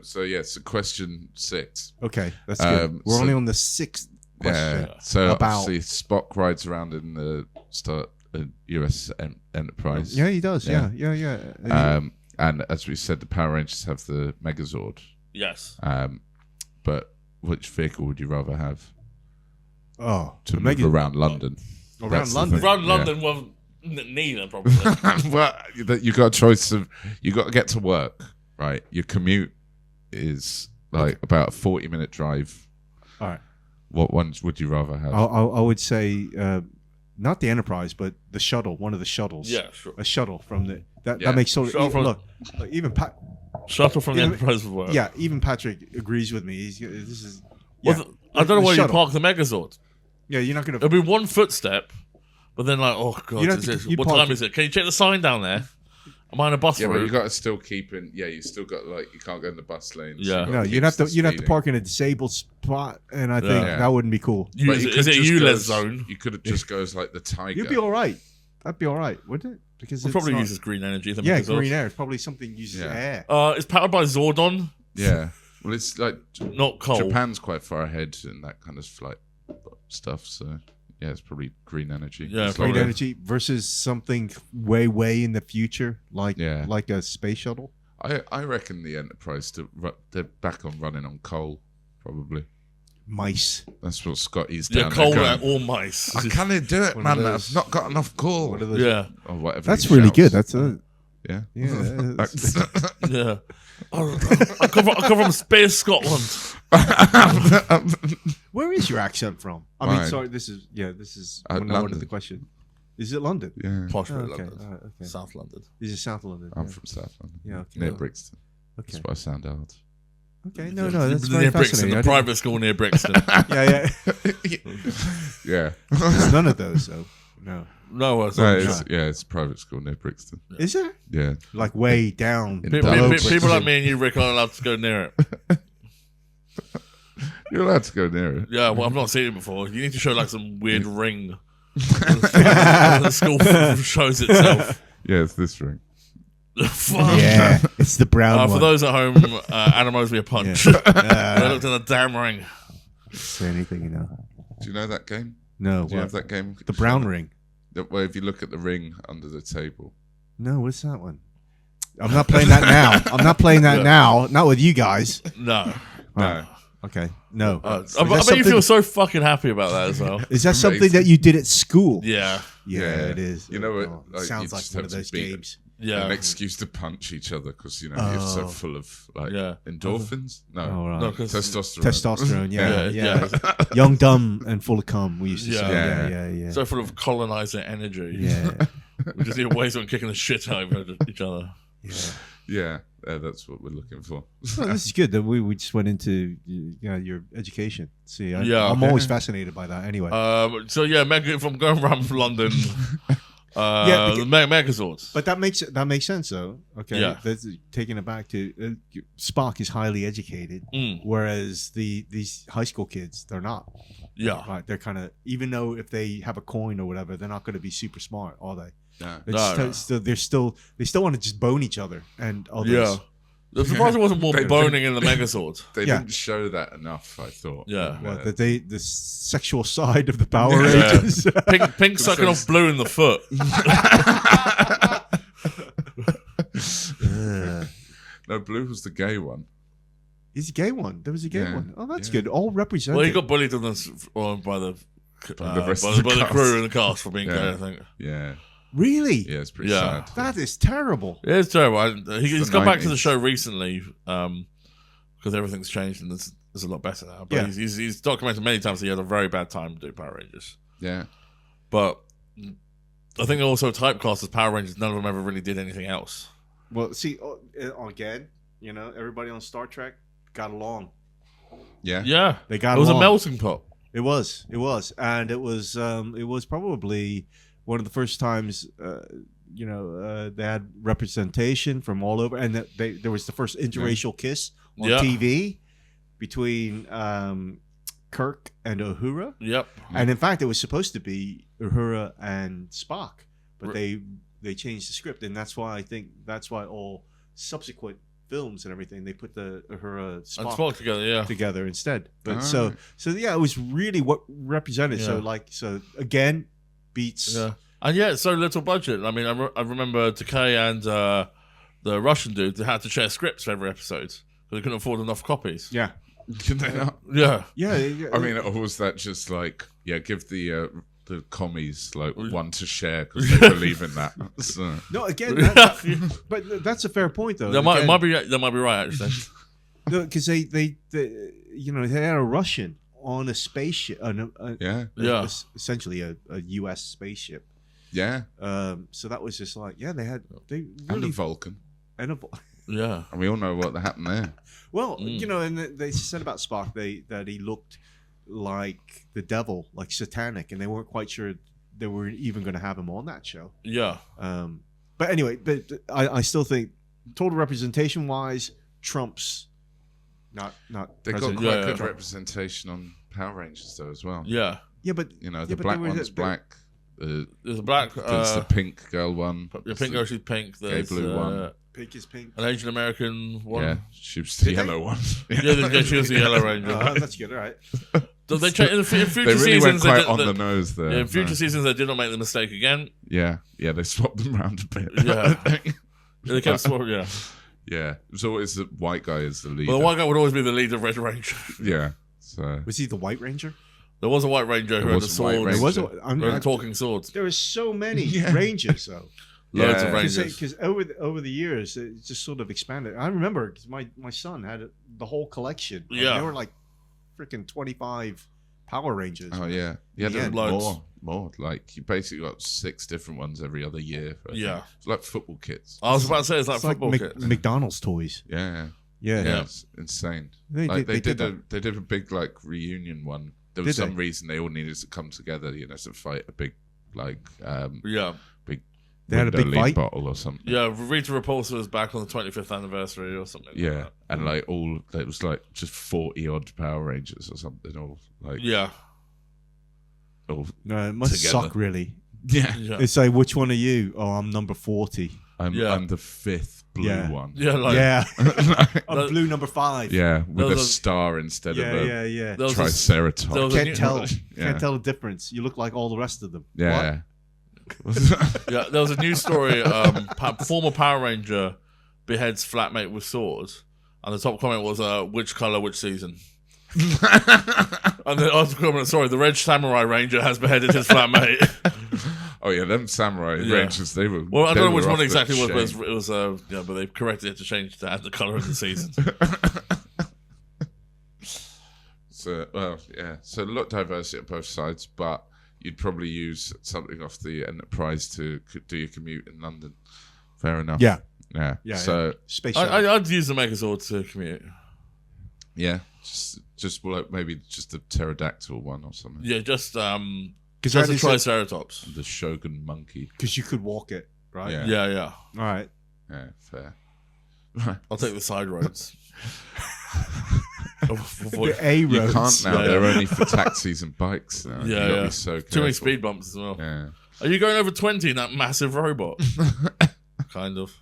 So question 6. Okay, that's good. We're only on the 6th question. Yeah. So obviously Spock rides around in the US Enterprise. Yeah, he does. Yeah. And as we said, the Power Rangers have the Megazord. Yes. But which vehicle would you rather have? To move around London. Around London. Around London, well, neither probably. Well, you got a choice of you got to get to work, right? Your commute is about a 40-minute drive. All right. What ones would you rather have? I would say not the Enterprise, but the shuttle. One of the shuttles. Yeah, sure. A shuttle from the that makes sort of look. Even shuttle from the Enterprise would work. Yeah, even Patrick agrees with me. This is. I don't know why you park the Megazord. Yeah, you're not gonna. It'll be one footstep, but then oh god, what time is it? Can you check the sign down there? Am I on a bus route? But you got to still keep in. Yeah, you still got you can't go in the bus lanes. Yeah, no, you'd have to park in a disabled spot, and I think that wouldn't be cool. Is it a ULEZ zone? You could just go as the Tiger. You'd be all right. That'd be all right, wouldn't it? Because it probably uses green energy. Green air. It's probably something uses air. It's powered by Zordon. Yeah. Well, it's not cold. Japan's quite far ahead in that kind of flight stuff, so. Yeah, it's probably green energy. Yeah, green energy versus something way in the future, like a space shuttle. I reckon the Enterprise they're back on running on coal, probably. Mice. That's what Scotty's down coal there or mice. I can't do it, man. I've not got enough coal. Yeah, or whatever. That's really good. That's a. Yeah. Yeah. I come from Space Scotland. Where is your accent from? I mean, sorry. This is when I wanted the question. Is it London? Yeah. Posh London. Okay. South London. Is it South London? I'm from South London. Yeah. Okay. Near Brixton. Okay. That's why I sound odd. Okay. No. That's very near Brixton. fascinating. The private school near Brixton. Yeah. Yeah. There's none of those, though. No. It's a private school near Brixton. Is there? Yeah. Like way down. People like me and you, Rick, aren't allowed to go near it. You're allowed to go near it. Yeah, well, I've not seen it before. You need to show some weird ring. The school shows itself. Yeah, it's this ring. Yeah, it's the brown one. For those at home, Adam owes me a punch. I looked at the damn ring. Say anything, you know. Do you know that game? No. Do you have that game? The brown ring. Well, if you look at the ring under the table. No, what's that one? I'm not playing that now. Now. Not with you guys. No. Okay. No. I bet you feel so fucking happy about that as well. Is that something that you did at school? Yeah. Yeah, it is. You know what? Sounds like one of those games. Yeah. An excuse to punch each other because you're so full of endorphins. No, testosterone. Testosterone. Yeah. Young, dumb, and full of cum. We used to say. Yeah. So full of colonizer energy. Yeah. We just need ways of kicking the shit out of each other. Yeah, that's what we're looking for. Well, this is good that we just went into your education. See, I'm Yeah. always fascinated by that. Anyway, from going around London, because- the Megazords. but that makes sense though. Okay, Yeah. that's taking it back to Spock is highly educated, whereas these high school kids, they're not. Yeah. Right, they're kind of, even though if they have a coin or whatever, they're not going to be super smart, are they? No. They still want to just bone each other and others. Yeah. The surprise it wasn't more They- boning in the Megazord. They Yeah. didn't show that enough, I thought. Yeah. Well, the sexual side of the Power Yeah. Rangers. Pink sucking off blue in the foot. No, Blue was the gay one. He's a gay one. There was a gay Yeah. one. Oh, that's Yeah. good. All represented. Well, he got bullied by the rest of the by the cast. crew and the cast for being Yeah. gay, I think. Yeah. Really? Yeah, it's pretty Yeah. sad. That is terrible. Yeah, it's terrible. He's the come back to the 90s. show recently because everything's changed and it's a lot better now. But Yeah. he's documented many times that he had a very bad time doing Power Rangers. Yeah. But I think also typecast as Power Rangers, none of them ever really did anything else. Well, see, again, everybody on Star Trek got along. Yeah. Yeah. They got It was along. a melting pot. It was, and it was probably one of the first times, they had representation from all over, and that there was the first interracial kiss on Yeah. TV between Kirk and Uhura, Yep. and in fact, it was supposed to be Uhura and Spock, but they changed the script, and that's why all subsequent films and everything they put the Uhura And Spock Spock together, yeah. together instead. But Ah. so yeah, it was really what represented. Yeah. So again, beats. Yeah. And yeah, it's so little budget. I mean, I remember Takei and the Russian dude, they had to share scripts for every episode. So they couldn't afford enough copies. Yeah, Can they not? Yeah. yeah. I mean, or was that just like, give the commies like one to share because they believe in that? So. no, again, but that's a fair point though. That might be right, actually. Because they had a Russian on a spaceship, Yeah. essentially a U.S. spaceship. Yeah. So that was just like, they And really a Vulcan. Yeah. And we all know what happened there. well, and they said about Spock that he looked like the devil, like satanic, and they weren't quite sure they were even going to have him on that show. Yeah. But anyway, I still think total representation wise, Trump's not They got president. quite Yeah, good yeah. representation on Power Rangers though as well. Yeah. Yeah, but The but black they were- one's black. There's a black. There's the pink girl one. The pink girl, she's pink. There's blue one. pink is pink. an Asian American one. Yeah, she was the yellow one. Yeah, she was the Yellow Ranger. That's good. All right. They changed in future They really went seasons. quite on the nose there. Yeah, in future No. seasons, they did not make the mistake again. Yeah, they swapped them around a bit. Yeah. They kept swapping. Yeah. Yeah, it was always the white guy as the leader. Well, the white guy would always be the leader of Red Ranger. Yeah, so Was he the White Ranger? There was a White Ranger who There had a was a White sword. Ranger. There was. Who had talking swords. There were so many Yeah. Rangers though. Loads Yeah. of Rangers. Because over the years, it just sort of expanded. I remember because my son had the whole collection. Yeah. There were like freaking 25 Power Rangers. oh yeah, Yeah, there's loads. more. Like you basically got 6 different ones every other year. I think. Yeah. It's like football kits. I was about to say it's like It's like football kits. McDonald's toys. Yeah, Yeah. Yeah. it's insane. They did They did a big like reunion one. There was Did some they? reason they all needed to come together, to fight a big like Yeah. They had a window big lead fight? bottle or something. Yeah, Rita Repulsa was back on the 25th anniversary or something. like Yeah, that. and like it was like just 40 odd Power Rangers or something. All like Yeah. all No, it must Together. suck really. yeah. Yeah. It's like, which one are you? Oh, I'm number 40. I'm Yeah. the 5th blue Yeah. one. Yeah, like Yeah. Like, I'm blue number 5. yeah, with There a was a- star instead Yeah, of a yeah. there was a- triceratops. there was a Can't new- tell. Yeah. Can't tell the difference. You look like all the rest of them. Yeah. Yeah, there was a news story. Former Power Ranger beheads flatmate with sword, and the top comment was, "Which color, which season?" And the other comment, "Sorry, the Red Samurai Ranger has beheaded his flatmate." Oh yeah, them samurai Yeah. rangers. They were. Well, I they don't know which were one off exactly the was, chain. but it was but they corrected it to change to add the color of the season. So so a lot of diversity on both sides, but you'd probably use something off the Enterprise to do your commute in London. Fair enough. Yeah. Yeah. So Space shuttle. I'd use the Megazord to commute. yeah, just like maybe just a pterodactyl one or something. Yeah, just Because a Triceratops. The Shogun monkey. Because you could walk it, right? Yeah. Yeah. All right. Yeah, fair. I'll take the side roads. The A roads. You can't now. Yeah. They're only for taxis and bikes now. Yeah, You gotta yeah. be so Too many careful. speed bumps as well. Yeah. Are you going over 20 in that massive robot? Kind of.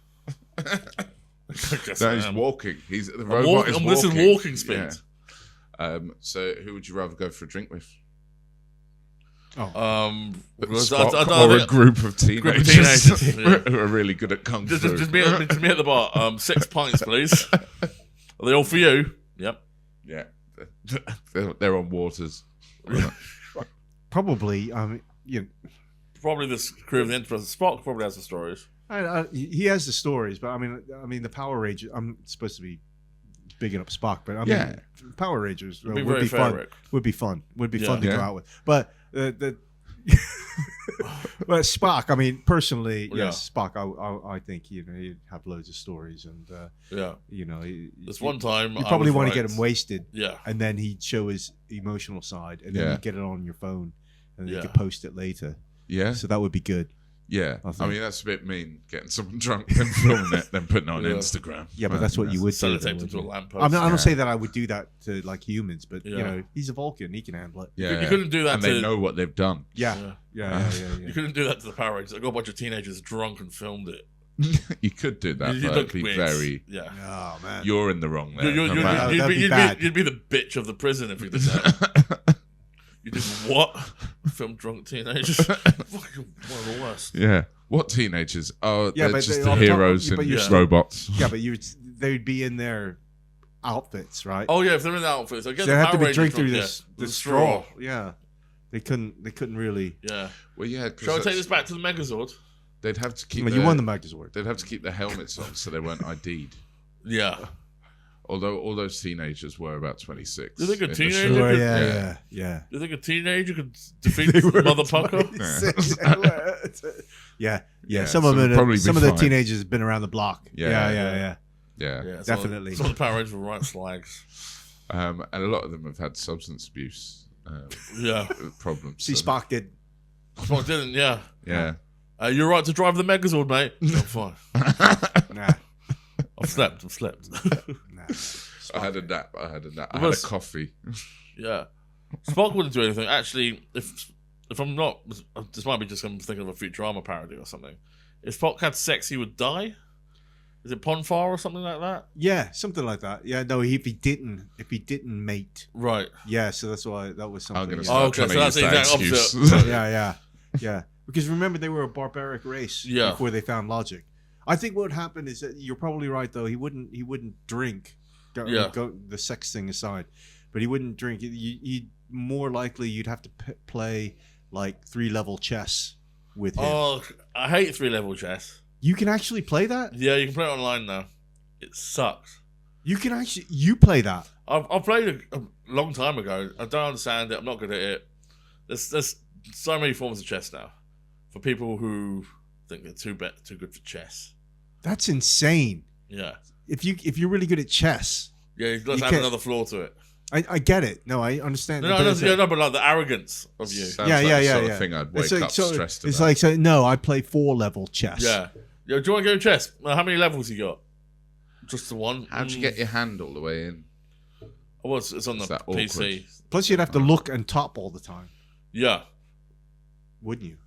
I guess No, I he's am. walking. He's the I'm robot walking. is This is walking. walking speed. Yeah. So who would you rather go for a drink with? Because Spock I or a think- group of teenagers, teenagers, yeah. who are really good at kung fu. just me at the bar. 6 pints, please. Are they all for you? Yep. Yeah, they're on waters. Probably. Probably this crew of the Enterprise. Spock probably has the stories. He has the stories, but I mean, the Power Rangers. I'm supposed to be bigging up Spock, but I mean, Yeah. Power Rangers Be would very be fair, fun. Rick. Would be fun. Would be Yeah. fun to go Yeah. out with. But but Spock. I mean, personally, Yeah. yes, Spock. I think he'd have loads of stories, and Yeah. This one time, you I probably was want to right. get him wasted, Yeah. and then he'd show his emotional side, and then Yeah. you get it on your phone, and then Yeah. you could post it later. Yeah, So that would be good. yeah. I I think. mean, that's a bit mean, getting someone drunk, then filming it, then putting it on Yeah. Instagram. Yeah, but that's what you would do. Sellotaped though, him to a wouldn't you? lamppost. I don't Yeah. say that I would do that to like humans, but Yeah. he's a Vulcan. He can handle it. Yeah, You couldn't do that and to- they know what they've done. Yeah, Yeah. yeah. You couldn't do that to the Power Rangers. I got a bunch of teenagers drunk and filmed it. You could do that, You'd but look it'd be weird. very. Yeah. Oh man. You're in the wrong there. You'd, no you'd, matter- you'd, That'd be, be you'd, bad. be, you'd be the bitch of the prison if you did that. You did what? Film drunk teenagers? Fucking one of the worst. Yeah. What teenagers? Oh, Yeah, they're but just they- the on top- heroes but and you're- robots. Yeah, but they'd be in their outfits, right? Oh yeah, if they're in the outfits, I guess So they the have to Power be Rangers drink through drunk, this yeah. the straw. Yeah, they couldn't really. Yeah. Well, yeah. 'cause Shall I take that's- this back to the Megazord? They'd have to keep. Well, you their- won the Megazord. They'd have to keep their helmets on so they weren't ID'd. Yeah. Although all those teenagers were about 26. You think a in the teenager show. Sure, could- yeah. Do you think a teenager could defeat They were Mother Pucker? 26. yeah. Yeah, Some so of it'd them, probably be some of the fine. teenagers have been around the block. Yeah. Yeah. Yeah. Yeah, Definitely. Some of the Power Rangers were right slags. And a lot of them have had substance abuse Yeah. problems. See, so- Spock did. Spock didn't, yeah. Yeah. You're right to drive the Megazord, mate. I'm fine. Nah. I've slept. Nah. I had a nap. I had a Was- coffee. Yeah. Spock wouldn't do anything. Actually, if I'm not, this might be just I'm thinking of a Futurama parody or something. If Spock had sex, he would die. Is it Ponfar or something like that? Yeah, something like that. Yeah, no, if he didn't mate. Right. Yeah, so that's why that was something. I'm going to yeah. start Oh, okay, trying so to that's use the that exact excuse. opposite. Yeah. Because remember, they were a barbaric race Yeah. before they found logic. I think what would happen is that you're probably right though. He wouldn't drink. Go the sex thing aside, but he wouldn't drink. He'd more likely you'd have to play like 3-level chess with him. Oh, I hate 3-level chess. You can actually play that. Yeah, you can play it online now. It sucks. You play that. I played it a long time ago. I don't understand it. I'm not good at it. There's so many forms of chess now for people who think they're too good for chess. That's insane. Yeah. If you're really good at chess, Yeah, let's You add can't- another flaw to it. I get it. No, I understand. No, but like the arrogance of you. Sounds Yeah, like yeah, the yeah, sort yeah. of thing I'd It's wake like, up so, stressed it's about. like, so no, I play 4-level chess. Yeah. Yo, do you want to go chess? How many levels you got? Just the one? How'd you get your hand all the way in? Oh, it's on the Is that PC. Plus, you'd have to look and top all the time, Yeah. wouldn't you?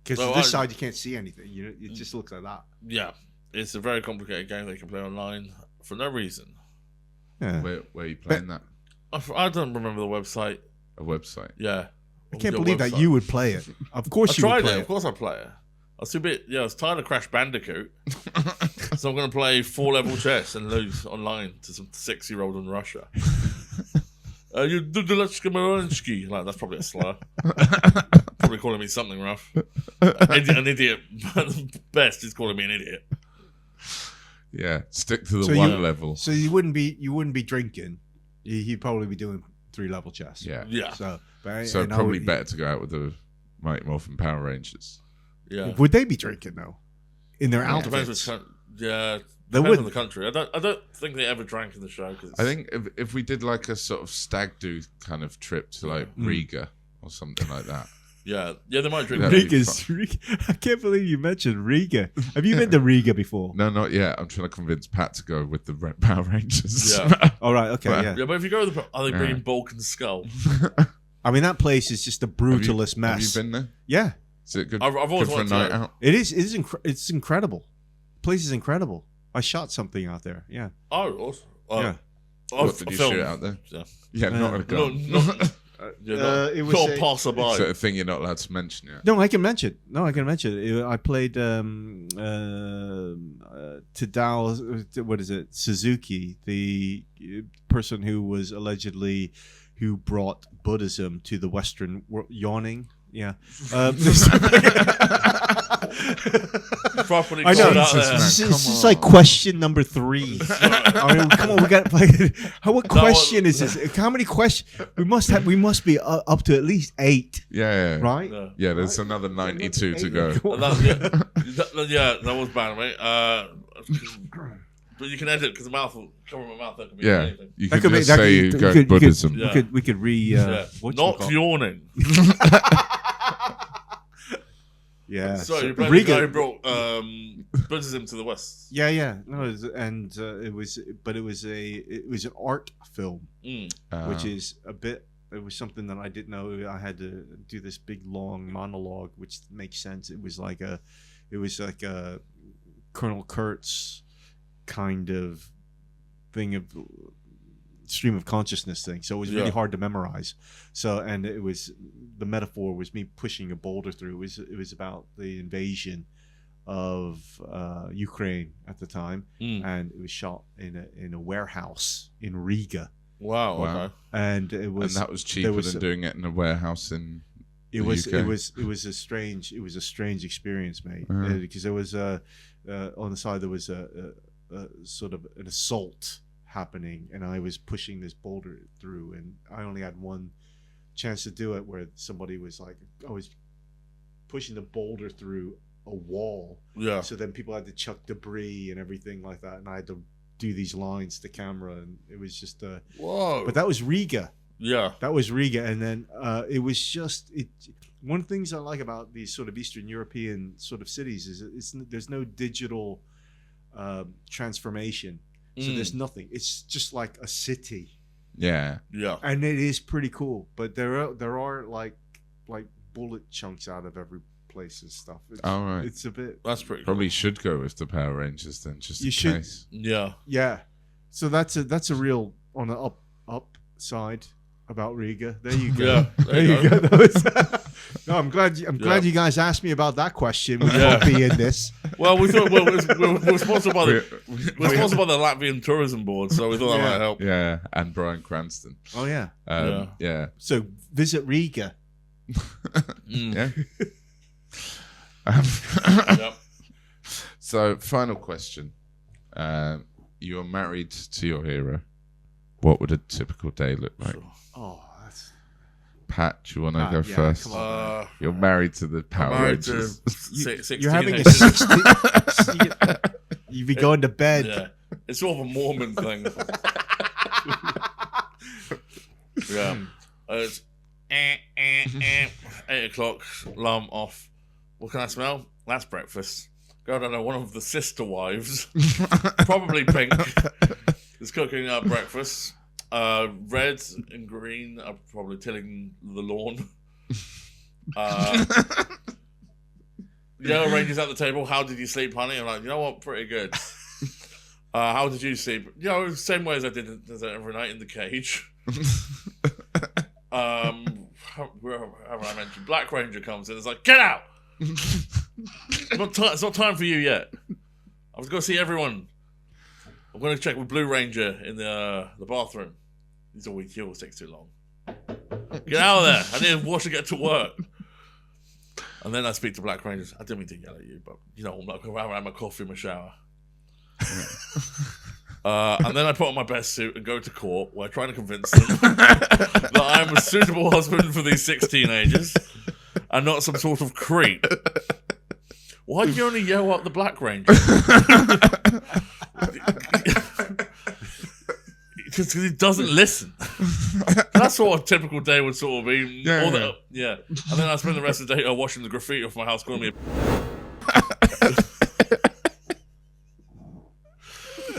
Because No, this I- side you can't see anything. It just looks like that. Yeah. It's a very complicated game they can play online for no reason. Yeah. Where are you playing that? I don't remember the website. A website. Yeah. I can't Your believe that website. you would play it. Of course I you would tried play it. Of course I play it. I was too bit. Yeah, I was tired of Crash Bandicoot, so I'm going to play 4-level chess and lose online to some 6-year-old in Russia. You do the Lechkamaronsky. Like that's probably a slur. Probably calling me something rough. An idiot. Best is calling me an idiot. Yeah, stick to the So one you- level. So you wouldn't be drinking. He'd probably be doing 3-level chess. Yeah. Yeah, So So and I probably would- better to go out with the Mighty Morphin Power Rangers. yeah. Would they be drinking though? In their It depends outfits? which Yeah, They depends on wouldn't. the country. I don't think they ever drank in the show. Cause I think if we did like a sort of stag do kind of trip to like Riga or something like that. yeah, they might drink. That'd be Riga. I can't believe you mentioned Riga. Have you been to Riga before? No, not yet. I'm trying to convince Pat to go with the Power Rangers. Yeah. All right. Okay. Well, Yeah. Yeah, but if you go to the, are they bringing Bulk and Skull? I mean, that place is just a brutalist mess. Have you been there? Yeah. Is it good? I've always good for a wanted to night go. out? It is. It's incredible. The place is incredible. I shot something out there. Yeah. Oh, awesome. Yeah. What did you shoot out there? Yeah. Yeah, not a No, gun. It was not a- passerby. It's a thing you're not allowed to mention yet. No, I can mention. I played Tadao. What is it? Suzuki, the person who was allegedly who brought Buddhism to the Western world. Yawning. Yeah. Properly I know. called out Jesus, there. man. This Come is like question number 3. I mean, come on, we got. What question is this? How many questions? We must be up to at least 8, Yeah. right? Yeah. Yeah, there's another 92 to go. That was bad, mate. But you can edit because the mouth will cover my mouth. That can be Yeah, anything. you That could could be- just that say could- you we go could- Buddhism. Yeah. We could re. Yeah. Not yawning. Yeah. So you Riga- played the guy who brought Buddhism to the West. Yeah. No, it was an art film, which is a bit. It was something that I didn't know. I had to do this big long monologue, which makes sense. It was like a Colonel Kurtz kind of thing of stream of consciousness thing. So it was really hard to memorize. So and it was the metaphor was me pushing a boulder through. It was about the invasion of Ukraine at the time, and it was shot in a warehouse in Riga. Wow. Okay. And it was and that was cheaper than doing it in a warehouse in it the was UK. it was a strange experience, mate. Uh-huh. Because there was on the side there was a sort of an assault happening, and I was pushing this boulder through, and I only had one chance to do it, where somebody was like, I was pushing the boulder through a wall. Yeah. So then people had to chuck debris and everything like that, and I had to do these lines to camera, and it was just Whoa. but that was Riga. Yeah. That was Riga, and then it was just it. One of the things I like about these sort of Eastern European sort of cities is there's no digital transformation, so there's nothing. It's just like a city, Yeah. Yeah. and it is pretty cool. But there are like bullet chunks out of every place and stuff. It's, All right. it's a bit. That's pretty cool. Probably should go with the Power Rangers then, just You in should. case. Yeah. Yeah, so that's a real on the up side about Riga. There you go. Yeah. There you go. No, I'm glad you guys asked me about that question. We won't be in this. Well, we thought we're sponsored by the Latvian Tourism Board, so we thought that might help. Yeah, and Bryan Cranston. Oh yeah. Yeah. So visit Riga. Yeah. Yep. So, final question. You're married to your hero. What would a typical day look like? Oh, that's Pat, do you want to Pat, go yeah, first? come on. You're married to the Power Married to Rangers. 16 you're having a Rangers. 60. You'd be going to bed. Yeah. It's sort of a Mormon thing. Yeah. It's 8 o'clock, alarm off. What can I smell? That's breakfast. God, I don't know, one of the sister wives, probably Pink, is cooking breakfast. Red and green are probably tilling the lawn. Yellow Ranger's at the table. How did you sleep, honey? I'm like, you know what? Pretty good. How did you sleep? You know, same way as I did every night in the cage. Wherever I mentioned, Black Ranger comes in. It's like, get out! It's not time for you yet. I was going to see everyone. I'm going to check with Blue Ranger in the bathroom. He always takes too long. Get out of there! I need to wash and get to work. And then I speak to Black Rangers. I didn't mean to yell at you, but you know, I'm not going to have my coffee in my shower. And then I put on my best suit and go to court, where I'm trying to convince them that I'm a suitable husband for these 6 teenagers and not some sort of creep. Why did you only yell at the Black Ranger? Because he doesn't listen. That's what a typical day would sort of be. And then I spend the rest of the day washing the graffiti off my house, calling me a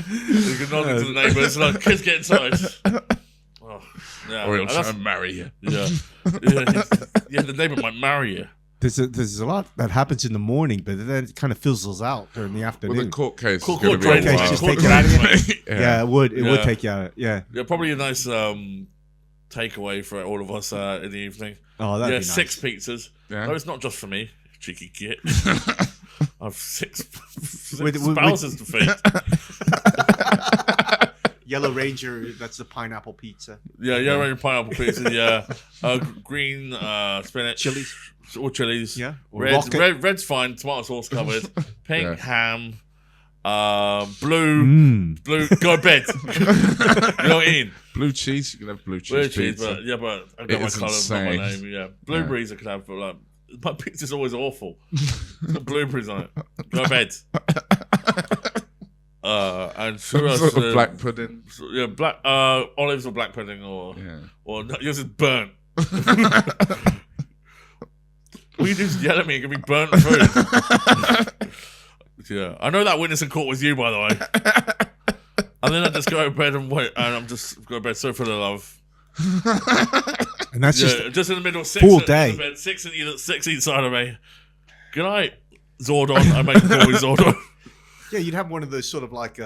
you can nod to the neighbours, like, kids get inside. Oh, yeah. Or he'll try and marry you. Yeah. The neighbour might marry you. There's a lot that happens in the morning, but then it kind of fizzles out during the afternoon. Well, the court case Court is going to be a case while. just take it out of you. Yeah. It would take you out of it. Yeah. Yeah, probably a nice takeaway for all of us in the evening. Oh, that'd be nice. 6 pizzas. Yeah. No, it's not just for me, cheeky git. I've six spouses to feed. Yellow Ranger, that's the pineapple pizza. Yeah, Yellow Ranger pineapple pizza. Yeah, green spinach, Chilies. or chilies. Yeah, or red's fine. Tomato sauce covered. Pink ham. Blue. Go to bed. You know what I mean? Blue cheese, you can have blue cheese. Blue cheese, pizza. but I've got my is colour, not my insane. name. Yeah, blueberries I could have, but like my pizza's always awful. It's got blueberries on it. Go to bed. And Some sort of black pudding. Yeah, black olives or black pudding or no, yours is burnt. Will you just yell at me and give me burnt food? Yeah, I know that witness in court was you, by the way. And then I just go to bed and wait, and I'm just go to bed so full of love. And that's just in the middle, six full at day. the bed, six each side of me. Good night, Zordon. I make call me Zordon. Yeah, you'd have one of those sort of like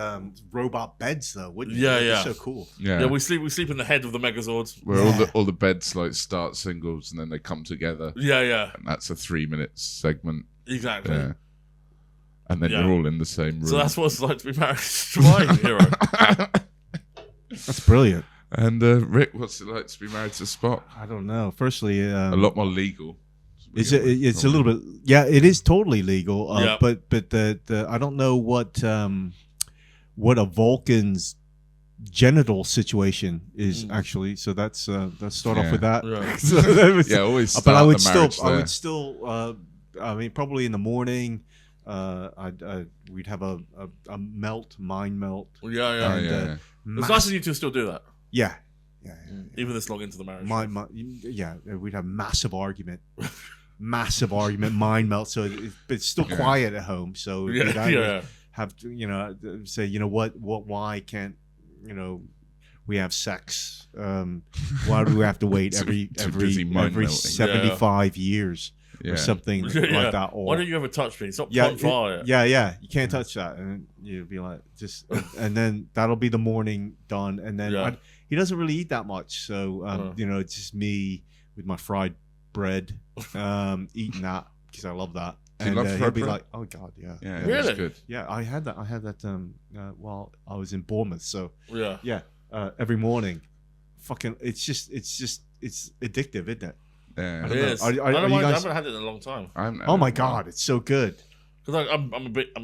robot beds, though, wouldn't you? Yeah, That'd be yeah. so cool. Yeah, Yeah, we sleep in the head of the Megazords. where all the beds like start singles and then they come together, Yeah, and that's a 3-minute segment. exactly. Yeah, and then Yeah. you're all in the same room. So that's what it's like to be married to my hero. That's brilliant. And Rick, what's it like to be married to Spock? I don't know. Firstly, A lot more legal. it's a little bit. Yeah, it is totally legal. Yeah. But the I don't know what a Vulcan's genital situation is actually. So let's start off with that. Yeah. So that was- Yeah, always start but I would the still, marriage I there. would still. I mean, probably in the morning, we'd have a mind melt. Yeah. Oh, And, yeah. It's nice of you to still do that, Yeah. even this long into the marriage. We'd have massive argument, mind melt. So it's still quiet at home. So we'd either have to, say, why can't, we have sex? Why do we have to wait Too busy mind every melting. 75 years Yeah. or something like that? Or, Why don't you ever touch me? Stop yeah, on fire. yeah, you can't touch that, and you'd be like, and then that'll be the morning done, and then he doesn't really eat that much, so it's just me with my fried bread, eating that because I love that, Do you and love he'll fried be bread? like, oh god, yeah, Yeah, Really? that's good. yeah, I had that while I was in Bournemouth, so Yeah. every morning, it's addictive, isn't it? Yeah. It know. is. Are I you guys- haven't had it in a long time. Oh my god, it's so good. Because I'm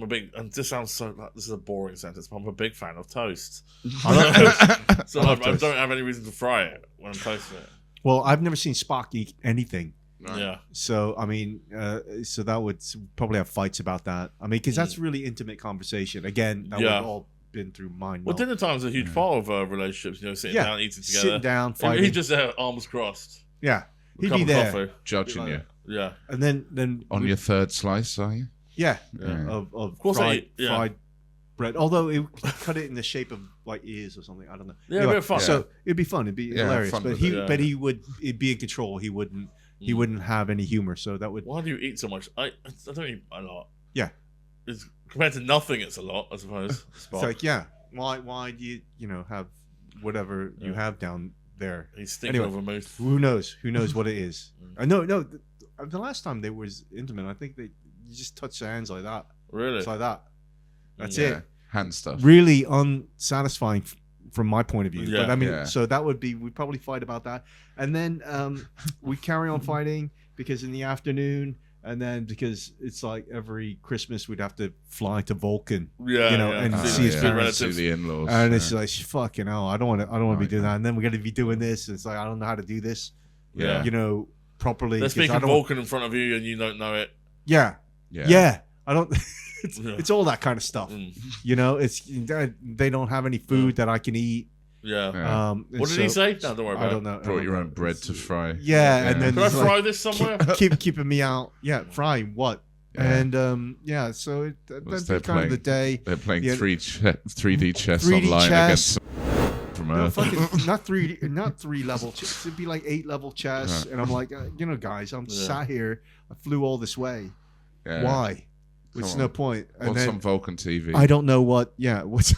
a big, and this sounds so like this is a boring sentence, but I'm a big fan of toast. I love toast. So I love I toast. don't have any reason to fry it when I'm toasting it. Well, I've never seen Spock eat anything. Right. Yeah. So I mean, so that would probably have fights about that. I mean, because that's really intimate conversation. Again, that would have all been through mind. Well, dinner time's a huge part of relationships. Sitting down, eating together, sitting down, fighting. He just arms crossed. Yeah, with a he'd cup be of there, coffee. Judging you. Yeah. and then On your third slice, are you? yeah, Yeah. of course fried bread. Although it cut it in the shape of like ears or something. I don't know. Yeah, it'd be fun. So it'd be fun. It'd be hilarious. fun But with he, it. but he'd be in control. He wouldn't have any humor. So that would. Why do you eat so much? I don't eat a lot. Yeah. It's compared to nothing. It's a lot, I suppose. It's like why do you have whatever you have down there? He's thinking Anyway. of a mouth. Who knows what it is? No. The last time they was intimate, I think you just touch their hands like that. Really? It's like that. That's Yeah. it. Hand stuff. Really unsatisfying from my point of view. Yeah. But I mean, Yeah. so that would be, we'd probably fight about that. And then we carry on fighting because in the afternoon, and then because it's like every Christmas we'd have to fly to Vulcan. Yeah. and see his parents. See the in-laws. And it's like, fucking hell, I don't want to be doing yeah. that. And then we're going to be doing this. It's like, I don't know how to do this, Yeah. properly. They're 'cause I speaking don't- Vulcan in front of you and you don't know it. Yeah. Yeah. I don't. It's all that kind of stuff. Mm. It's they don't have any food that I can eat. Yeah. What did he say? No, don't worry about it. I don't know. Brought your own bread to fry. Yeah, and then Can I it's fry this somewhere? keeping me out. Yeah, frying what? Yeah. And so that's kind of the day. They're playing Yeah. 3D chess 3D online chess. against from No, Earth. fucking not three level chess. It'd be like 8 level chess, and I'm like, guys, I'm sat here. I flew all this way. Yeah. Why? Which is no point. And What's then on Vulcan TV? I don't know what. Yeah, what's.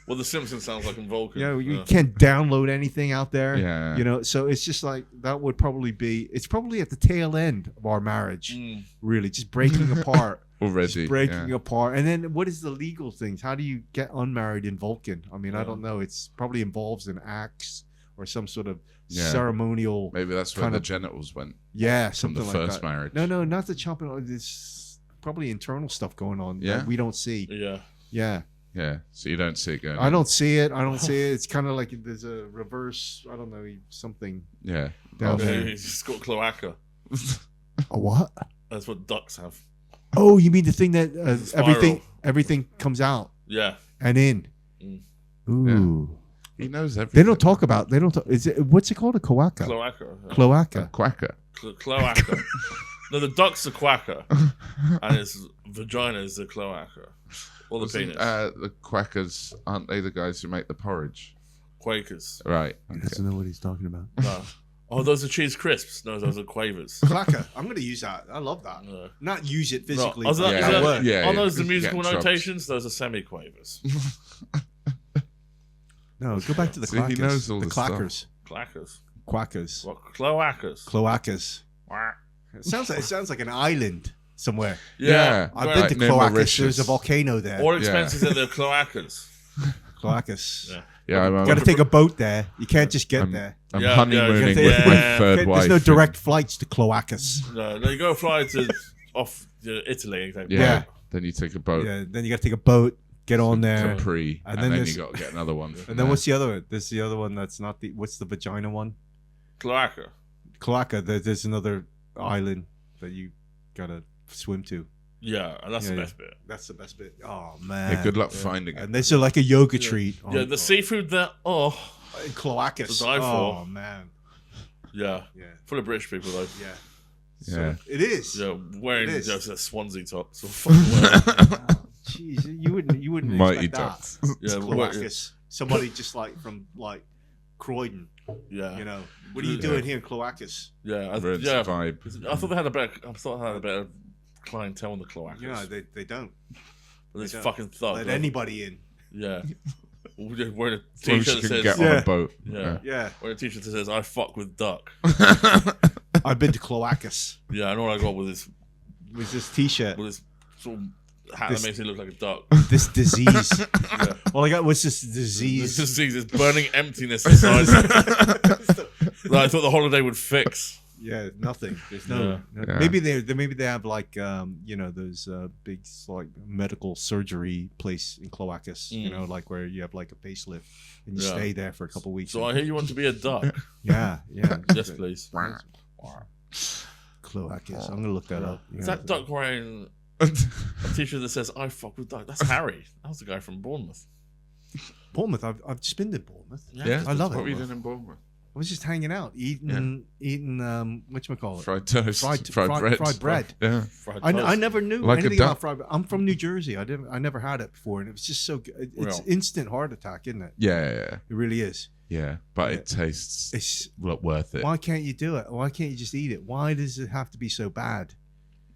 Well, The Simpsons sounds like in Vulcan. You can't download anything out there. Yeah. So it's just like that would probably be. It's probably at the tail end of our marriage. Really, just breaking apart. Already. Just breaking apart. And then what is the legal things? How do you get unmarried in Vulcan? I mean, I don't know. It's probably involves an axe or some sort of ceremonial. Maybe that's where the genitals went. Yeah, from something the like first that. marriage. No, not the chopping. There's probably internal stuff going on that we don't see. Yeah. Yeah. So you don't see it going. I don't see it. It's kind of like there's a reverse. I don't know, something. Yeah. Down there. He's just got cloaca. A what? That's what ducks have. Oh, you mean the thing that everything comes out Yeah. and in? Ooh. He knows everything. They don't talk about. They don't. Is it? What's it called? A cloaca. Cloaca. Cloaca. Quacker. Cloaca. No, the duck's the quacker, and his vagina is the cloaca, or the penis. The quackers, aren't they the guys who make the porridge? Quakers. Right. He doesn't know what he's talking about. No. Oh, those are cheese crisps. No, those are quavers. Cloaca. I'm going to use that. I love that. Not use it physically. No. Are those the Yeah, musical chops. notations? Those are semi-quavers. No, go back to the clackers. He knows all the the clackers. Clackers. Quackers. What? Cloacas. Cloacas. It sounds like an island somewhere. Yeah. I've been to near Cloacas. Mauritius. There's a volcano there. More expensive than the cloacas. Cloacas. Yeah. Yeah, You got to take a boat there. You can't just get there. I'm Yeah, honeymooning yeah, with my yeah. third wife. There's no direct flights to Cloacas. No, you go fly to off Italy. Exactly. Yeah. Then you take a boat. Yeah, then you got to take a boat, get on there. Capri, And and then then there's- you got to get another one. And then what's the other one? There's the other one that's not the. What's the vagina one? Cloaca. Cloaca. There's another island that you gotta swim to. Yeah, and that's the best bit. That's the best bit. Oh man. Yeah, good luck finding it. And there's like a yoga treat. Yeah, the seafood there. Oh, in Cloacas. To die for. Oh man. yeah. Yeah. Full of British people though. Yeah. Yeah. It is. Yeah, wearing It is. just a Swansea top. So Jeez, you wouldn't Mighty expect ducks. that. yeah, Cloacas. Somebody just like from like Croydon. yeah, You know, what are you doing here in Cloacas? yeah, Rinse yeah. vibe. I thought they had a better clientele in the cloacas. You know, they don't But this they don't fucking thug. let anybody in. Yeah. Wearing a As long as t-shirt you that can says, get on Yeah. a boat. yeah. Yeah, Wearing a t-shirt that says, I fuck with duck. I've been to Cloacas Yeah, I know what I got with with this T-shirt. this sort of hat This- that makes me look like a duck. This disease. Yeah. All I got was this This disease. disease, this burning emptiness inside me that I thought the holiday would fix. Yeah, nothing. There's no. Yeah. Maybe they have like those big like medical surgery place in Cloacas. You know, like where you have like a facelift and you Yeah. stay there for a couple of weeks. So I hear you want to be a duck. Yeah. Yes, please. Cloacas. I'm gonna look that up. Is that duck wearing a t-shirt that says "I fuck with duck"? That's Harry. That was the guy from Bournemouth. Bournemouth? I've just been to Bournemouth. Yeah, I love What it. were you doing in Bournemouth? I was just hanging out, eating whatchamacallit? Fried toast. Fried bread. Fried bread. Yeah. Fried I toast. never knew Like a anything duck. about fried bread. I'm from New Jersey. I never had it before, and it was just so good. It's Well. instant heart attack, isn't it? Yeah. It really is. Yeah. But it tastes It's worth it. why can't you do it? Why can't you just eat it? Why does it have to be so bad?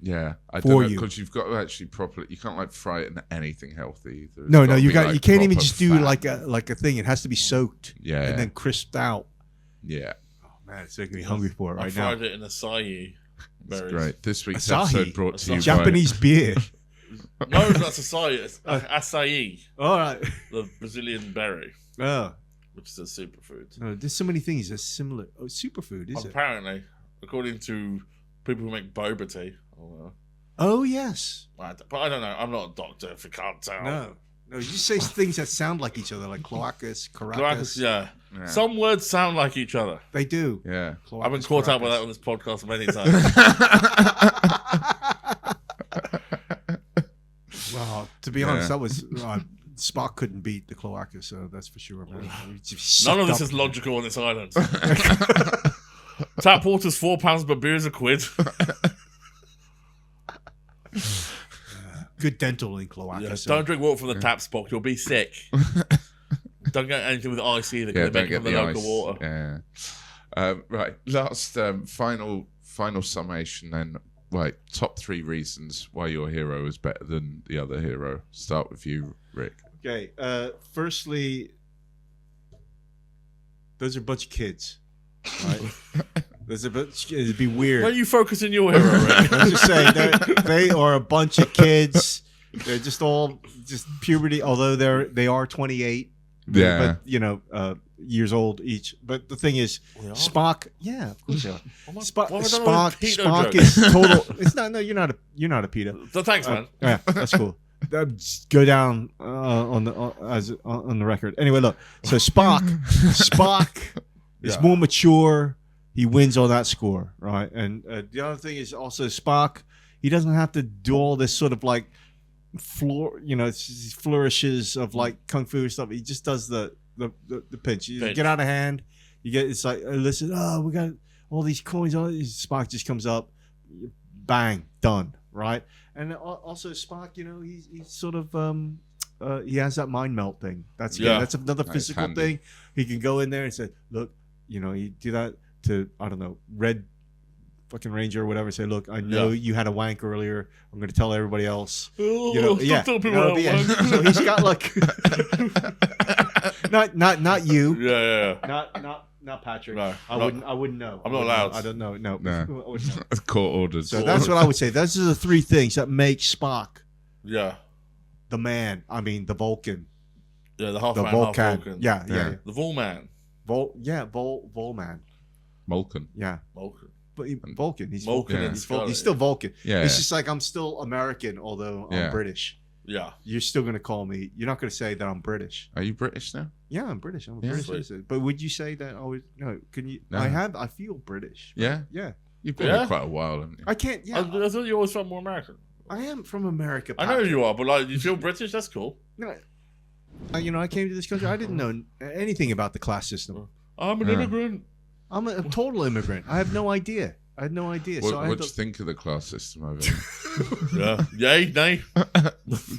Yeah. I For don't know, you. because you've got to actually properly. You can't like fry it in anything healthy either. It's No, gotta you be, got like, you can't even proper just do fat. like a thing. It has to be soaked Yeah. and then crisped out. Yeah. Oh man, it's making me hungry for it I right now. fried it in acai berries. It's great. This week's Asahi. episode brought to you Japanese beer. No, that's acai. It's acai, All right. the Brazilian berry, Oh, which is a superfood. no, there's so many things that's similar. Oh, superfood, is it? Apparently, according to people who make boba tea. I don't know. Oh yes. But I don't know. I'm not a doctor if you can't tell. No, you say things that sound like each other, like cloacas, Cloacas, caracas. yeah. Yeah. Some words sound like each other. They do. Yeah. I've been Cloacas, caught out with that caracas. on this podcast many times. Well, to be honest, that was Spock couldn't beat the cloaca, so that's for sure, man. None of this is logical on this island. Tap water's £4, but beer's £1. Good dental in cloaca. Yeah, so. don't drink water from the tap, Spock. You'll be sick. Don't get anything with ice either. Yeah, Because don't make it get from the the local ice. water. Yeah. Right. Last final summation then. Right. Top 3 reasons why your hero is better than the other hero. Start with you, Rick. Okay. Firstly, those are a bunch of kids. Right? It'd be weird. Why are you focusing your hero, Rick? I'm just saying they are a bunch of kids. They're just all puberty. Although they are 28. Yeah. But years old each. But the thing is, They are? Spock. Yeah, of course they are. Spock pedo Spock joke? is total. It's not. No, you're not a pedo. So thanks, man. Yeah, that's cool. Just go down on the record. Anyway, look. So Spock is more mature. He wins on that score, right? And the other thing is also Spock. He doesn't have to do all this sort of like flourishes of like kung fu stuff. He just does the pinch. You get out of hand. It's like, listen. Oh, we got all these coins. Spock just comes up, bang, done, right? And also Spock, he's sort of he has that mind melt thing. That's another physical handy. thing. He can go in there and say, look, you do that to, I don't know, Red fucking Ranger or whatever. Say, look, I know you had a wank earlier. I'm going to tell everybody else. Stop telling people I wank. So he's got like not you. Yeah. Not Patrick. No, I wouldn't know. I'm not allowed. I don't know. No. No. I wouldn't know. Court orders. So that's what I would say. Those are the 3 things that make Spock Yeah. the man. I mean, the Vulcan. Yeah, the half The man, half Vulcan. Vulcan. Yeah. The Vol man. Volman. Vulcan. Yeah. Vulcan. But Vulcan. He's Vulcan Vulcan. and Scarlet. He's still Vulcan. Yeah. It's just like I'm still American, although I'm British. Yeah. You're still going to call me. You're not going to say that I'm British. Are you British now? Yeah, I'm British. I'm a Yeah. British Sweet. citizen. But would you say that? No. Can you? No. I feel British. Yeah. Yeah. You've been Yeah? here quite a while, haven't you? I can't. Yeah. I thought you always felt more American. I am from America. I know you are, but like you feel British. That's cool. I came to this country. I didn't know anything about the class system. I'm an immigrant. I'm a total immigrant. I have no idea. I had no idea. What so do you think of the class system over here? Yeah. Yay, nay.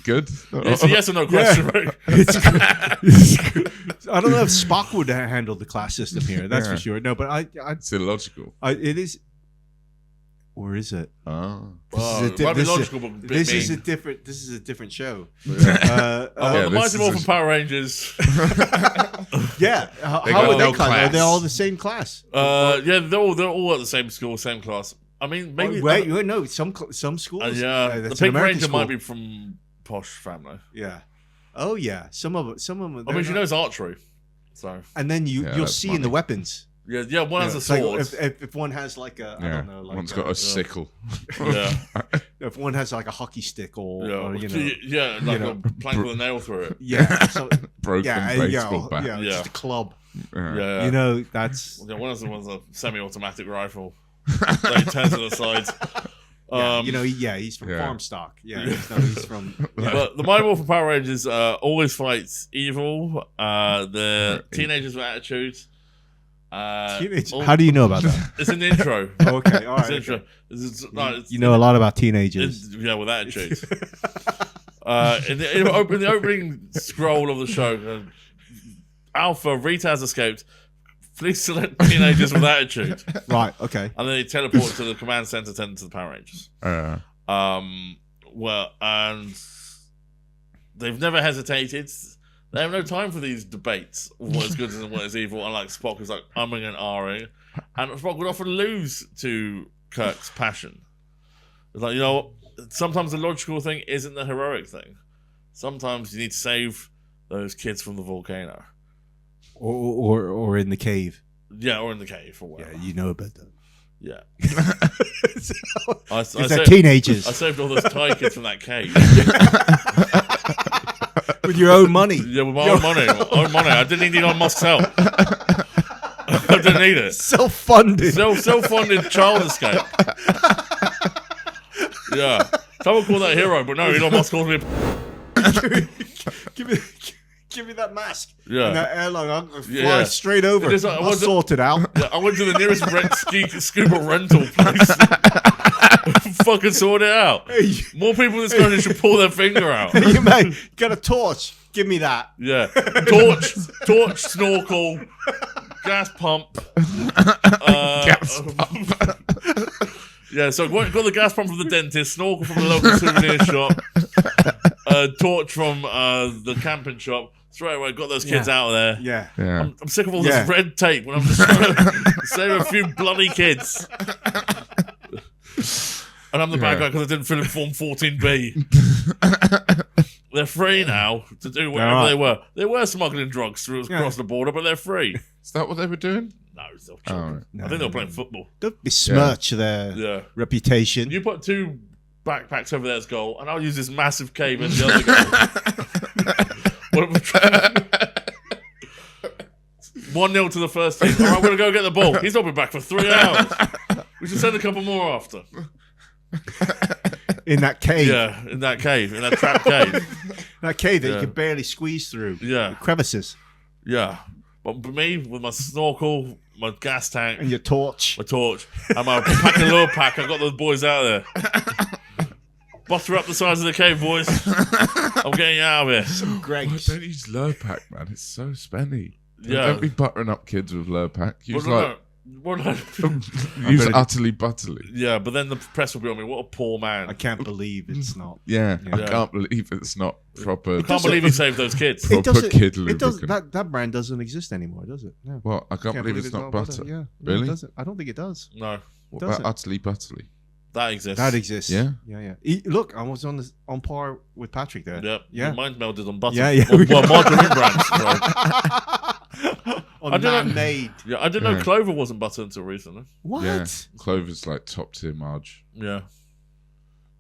Good. It's a yes or no question, right? It's good. I don't know if Spock would handle the class system here. That's for sure. No, but It's illogical. it is. Or is it? Oh. It might be logical, but a bit This is mean. a different show. The this Mighty is Morphin Power Rangers. Yeah. How They got are they no class? Are class. they all the same class? Yeah, they're all at the same school, same class. I mean, maybe. Wait, no. Some schools. Yeah, the that's an Pink American Ranger school. might be from posh family. Yeah. Oh yeah. Some of them. I mean, she knows archery, so And then Yeah, you'll that's see in the funny. weapons. yeah. One has a It's like sword. if one has like a, I don't know, like One's got a sickle. Yeah, if one has like a hockey stick or like a plank with a nail through it. so, Broken baseball bat. yeah, Yeah. just a club. Yeah, That's Yeah, one of them was a semi-automatic rifle. They turn to the sides. he's from farm stock. Yeah, he's from. Yeah. But the Mighty Morphin Power Rangers always fights evil. The teenagers with attitudes. How do you know about that? It's an intro. Okay, all It's right. an intro. It's You know a lot about teenagers. with attitudes. In the opening scroll of the show, Alpha, Rita has escaped. Please select teenagers with attitude. Right. Okay. And then they teleport to the command center, to the Power Rangers. And they've never hesitated. They have no time for these debates of what is good and what is evil. Unlike Spock, who's like umming and ahhing, and Spock would often lose to Kirk's passion. It's like, sometimes the logical thing isn't the heroic thing. Sometimes you need to save those kids from the volcano. Or in the cave. Yeah, or in the cave or whatever. Yeah, you know about that. Yeah. Is that teenagers I saved all those Thai kids from that cave. with your own money? Yeah, with my own money. I didn't need Elon Musk's help. I didn't need it. Self-funded. Self-funded child escape. Yeah. Someone call that hero, but no, Elon Musk calls me. Give me that mask. Yeah. And that airline, I'll fly Yeah. straight over. It is like, I'll sort it out. Yeah, I went to the nearest scuba rental place. Fucking sort it out. Hey, More people in this country should pull their finger out. you mate, got a torch. Give me that. Yeah. Torch, snorkel, gas pump. Gas pump. Yeah, so got the gas pump from the dentist, snorkel from the local souvenir shop, torch from the camping shop. Straight away, got those kids out of there. Yeah. Yeah. I'm sick of all this red tape when I'm just trying to save a few bloody kids. And I'm the bad guy because I didn't fill in Form 14B. They're free now to do whatever they were. They were smuggling drugs across the border, but they're free. Is that what they were doing? No, it's still children. No, I think they were playing football. Don't besmirch their reputation. You put 2 backpacks over there as goal, and I'll use this massive cave as the other goal. 1-0 to the first team. All right, I'm going to go get the ball. He's not been back for 3 hours. We should send a couple more after. In that cave. Yeah, in that trap cave. That cave that you can barely squeeze through. Yeah. Crevices. Yeah. But me, with my snorkel, my gas tank, And your torch. my torch, and my pack and lure pack, I got those boys out there. Butter up the sides of the cave, boys. I'm getting you out of here. Some grapes. Don't use Lurpak, man. It's so spenny. Yeah. Don't be buttering up kids with Lurpak. Use Use utterly butterly. Yeah, but then the press will be on me. What a poor man. I can't believe it's not. Yeah, I can't believe it's not proper. I can't believe he saved those kids. Proper kid It does, lubricant. that brand doesn't exist anymore, does it? No. What? I can't believe it's not butter. Yeah. No, Really? it doesn't. I don't think it does. No, What Does about it? utterly butterly? that exists. That exists. Yeah? Yeah. Look, I was on par with Patrick there. Yep. Yeah. Mine's melded on butter. Yeah. Well, margarine brands. So. On I don't know. man-made. Yeah, I didn't know Clover wasn't butter until recently. What? Yeah. Clover's like top tier Marge. Yeah.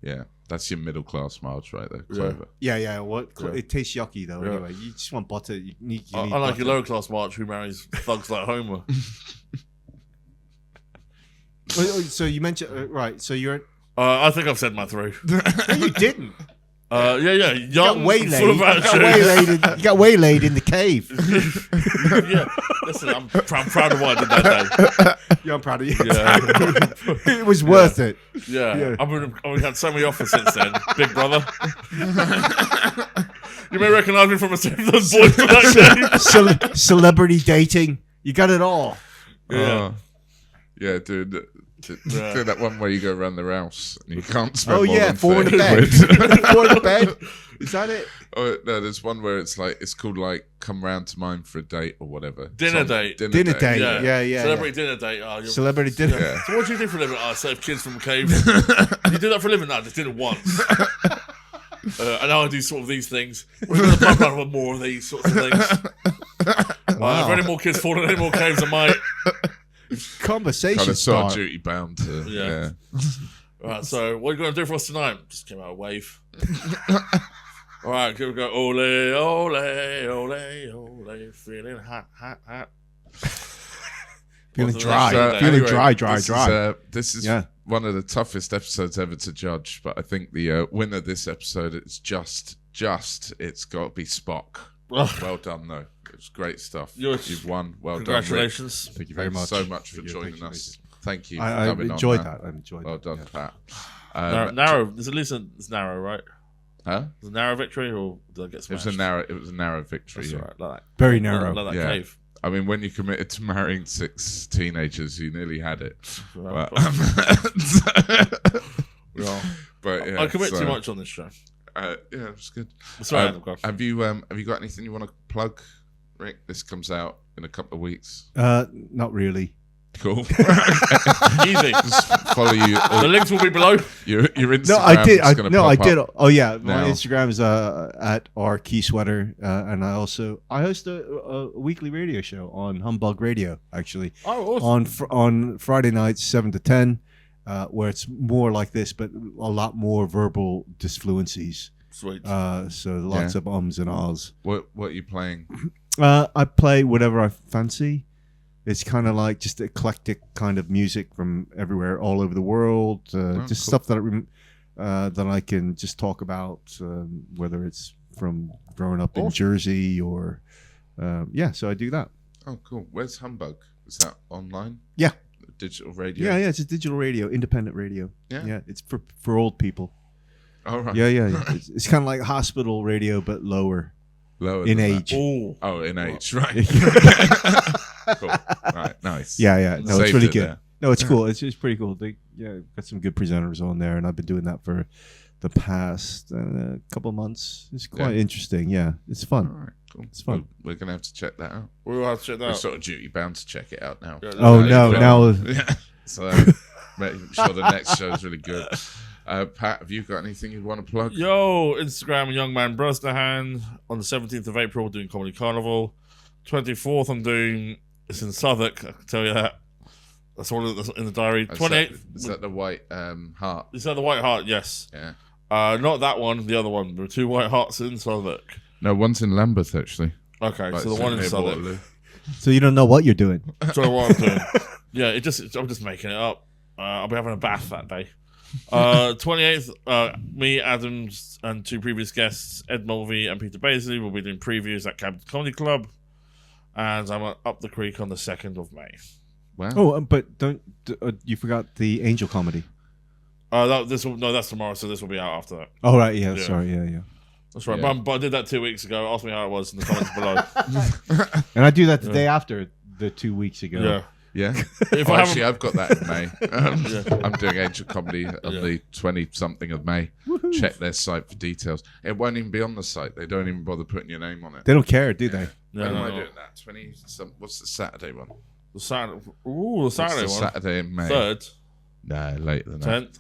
Yeah. That's your middle class Marge right there. Clover. Yeah. What? Yeah. It tastes yucky though. Yeah. Anyway, you just want butter. You need I like butter. your lower class March who marries thugs like Homer. So you mentioned right. So you're. I think I've said my 3. No, you didn't. Yeah. You got Young, waylaid. full of You got attitude. waylaid. You got waylaid in the cave. Yeah. Listen, I'm proud of what I did that day. Yeah, I'm proud of you. Yeah. It was worth it. Yeah. I've had so many offers since then, big brother. You may recognise me from a Save Those Boys for that game. Celebrity dating. You got it all. Yeah. Yeah, dude. Yeah. Do that one where you go around the house and you can't spend Oh more yeah, than 4 in 30 the bed. quid. 4 in the bed. Is that it? Oh no, there's one where it's called like come round to mine for a date or whatever. Dinner date. Dinner date. Yeah. Yeah. Celebrity dinner date. Oh, Celebrity dinner. Yeah. So what do you do for a living? I save kids from a cave. You do that for a living? No, I just did it once. And now I do sort of these things. We're going to pipeline with more of these sorts of things. Wow. If any more kids fall in any more caves, I might. Conversation Kind of sort of start. duty bound to. Yeah. Right, so what are you going to do for us tonight? Just came out a wave. All right, here we go. Ole, ole, ole, ole. Feeling hot, hot, hot. Feeling What's the dry. next Feeling day? dry. This is Yeah. one of the toughest episodes ever to judge, but I think the winner this episode it's it's got to be Spock. Well done though. It's great stuff. You've won. Well Congratulations. done. Thank you very very much. so much for Thank you, joining thank us. Thank you. I for coming enjoyed on, that. I enjoyed Well that. done, Yeah. Pat. Narrow. It's at least it's narrow, right? Huh? It's a narrow victory, or did I get It was smashed? a narrow victory. That's Yeah. all right. Like that. Very narrow. Like that Yeah. cave. I mean, when you committed to marrying 6 teenagers, you nearly had it. Right, But, but yeah, I commit so, too much on this show. Yeah, it's good. Sorry, Have you got anything you want to plug, Rick? This comes out in a couple of weeks. Not really. Cool. Easy. Just follow you. The links will be below. Your Instagram. No, I did. is gonna I pop did. up. Oh yeah, my now. Instagram is at Rick Kiesewetter, and I host a weekly radio show on Humbug Radio. Actually, Oh, awesome. on Friday nights 7 to 10, where it's more like this, but a lot more verbal disfluencies. Sweet. So lots of ums and ahs. What are you playing? I play whatever I fancy. It's kind of like just eclectic kind of music from everywhere, all over the world. Just cool. stuff that I can just talk about, whether it's from growing up in Jersey or so I do that. Oh, cool. Where's Humbug? Is that online? Yeah. Digital radio? Yeah, it's a digital radio, independent radio. Yeah. It's for old people. All right. Yeah. It's kind of like hospital radio, but lower in age. Oh, in age, right. Cool. Right, nice. Yeah. No, it's Saved really it good. there. No, it's cool. It's pretty cool. They got some good presenters on there, and I've been doing that for the past couple of months. It's quite interesting. Yeah, it's fun. All right, cool. It's fun. Well, we're gonna have to check that out. We'll have to check that We're out. sort of duty bound to check it out now. Now Yeah. So make sure the next show is really good. Pat, have you got anything you want to plug? Yo, Instagram, Young Man Brosnahan. On the 17th of April, we're doing Comedy Carnival. 24th, I'm doing. It's in Southwark. I can tell you that. That's all that's in the diary. 28th. Is that the White Heart? Is that the White Hart? Yes. Yeah. Not that one. The other one. There were 2 White Hearts in Southwark. No, one's in Lambeth actually. Okay, Like, so the one in near Southwark. Waterloo. So you don't know what you're doing. So what I'm doing. Yeah, I'm just making it up. I'll be having a bath that day. 28th, me, Adams, and 2 previous guests, Ed Mulvey and Peter Baisley, will be doing previews at Cabin Comedy Club. And I'm up the creek on the 2nd of May. Wow. Oh, but you forgot the Angel Comedy. That's tomorrow, so this will be out after that. Oh, right, yeah. Sorry, yeah. That's right. Yeah. But I did that 2 weeks ago. Ask me how it was in the comments below. And I do that the day after the 2 weeks ago. Yeah. Yeah. If Actually, I've got that in May. I'm doing Angel Comedy on the 20-something of May. Woohoo. Check their site for details. It won't even be on the site. They don't even bother putting your name on it. They don't care, do they? When am I doing that? 20. What's the Saturday one? The Saturday. Ooh, the Saturday What's the one. Saturday in May. 3rd. No, later than that. 10th.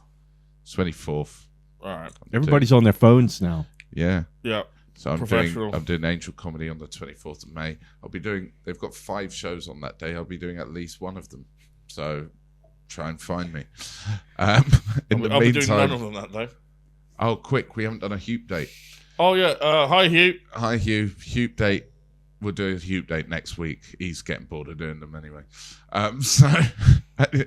24th. All right. Everybody's on their phones now. Yeah. Yeah. So I'm Professional. doing Angel Comedy on the 24th of May. They've got 5 shows on that day. I'll be doing at least one of them. So try and find me. I'll be doing meantime, none of them that day. oh, quick, we haven't done a Hoop date. Oh, yeah. Hi, Hugh. Hi, Hugh. Hoop date. We'll do a Hoop date next week. He's getting bored of doing them anyway. So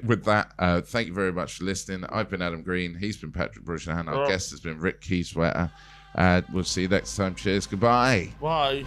with that, thank you very much for listening. I've been Adam Green. He's been Patrick Brushahan. Our guest has been Rick Kiesewetter. We'll see you next time. Cheers. Goodbye. Bye.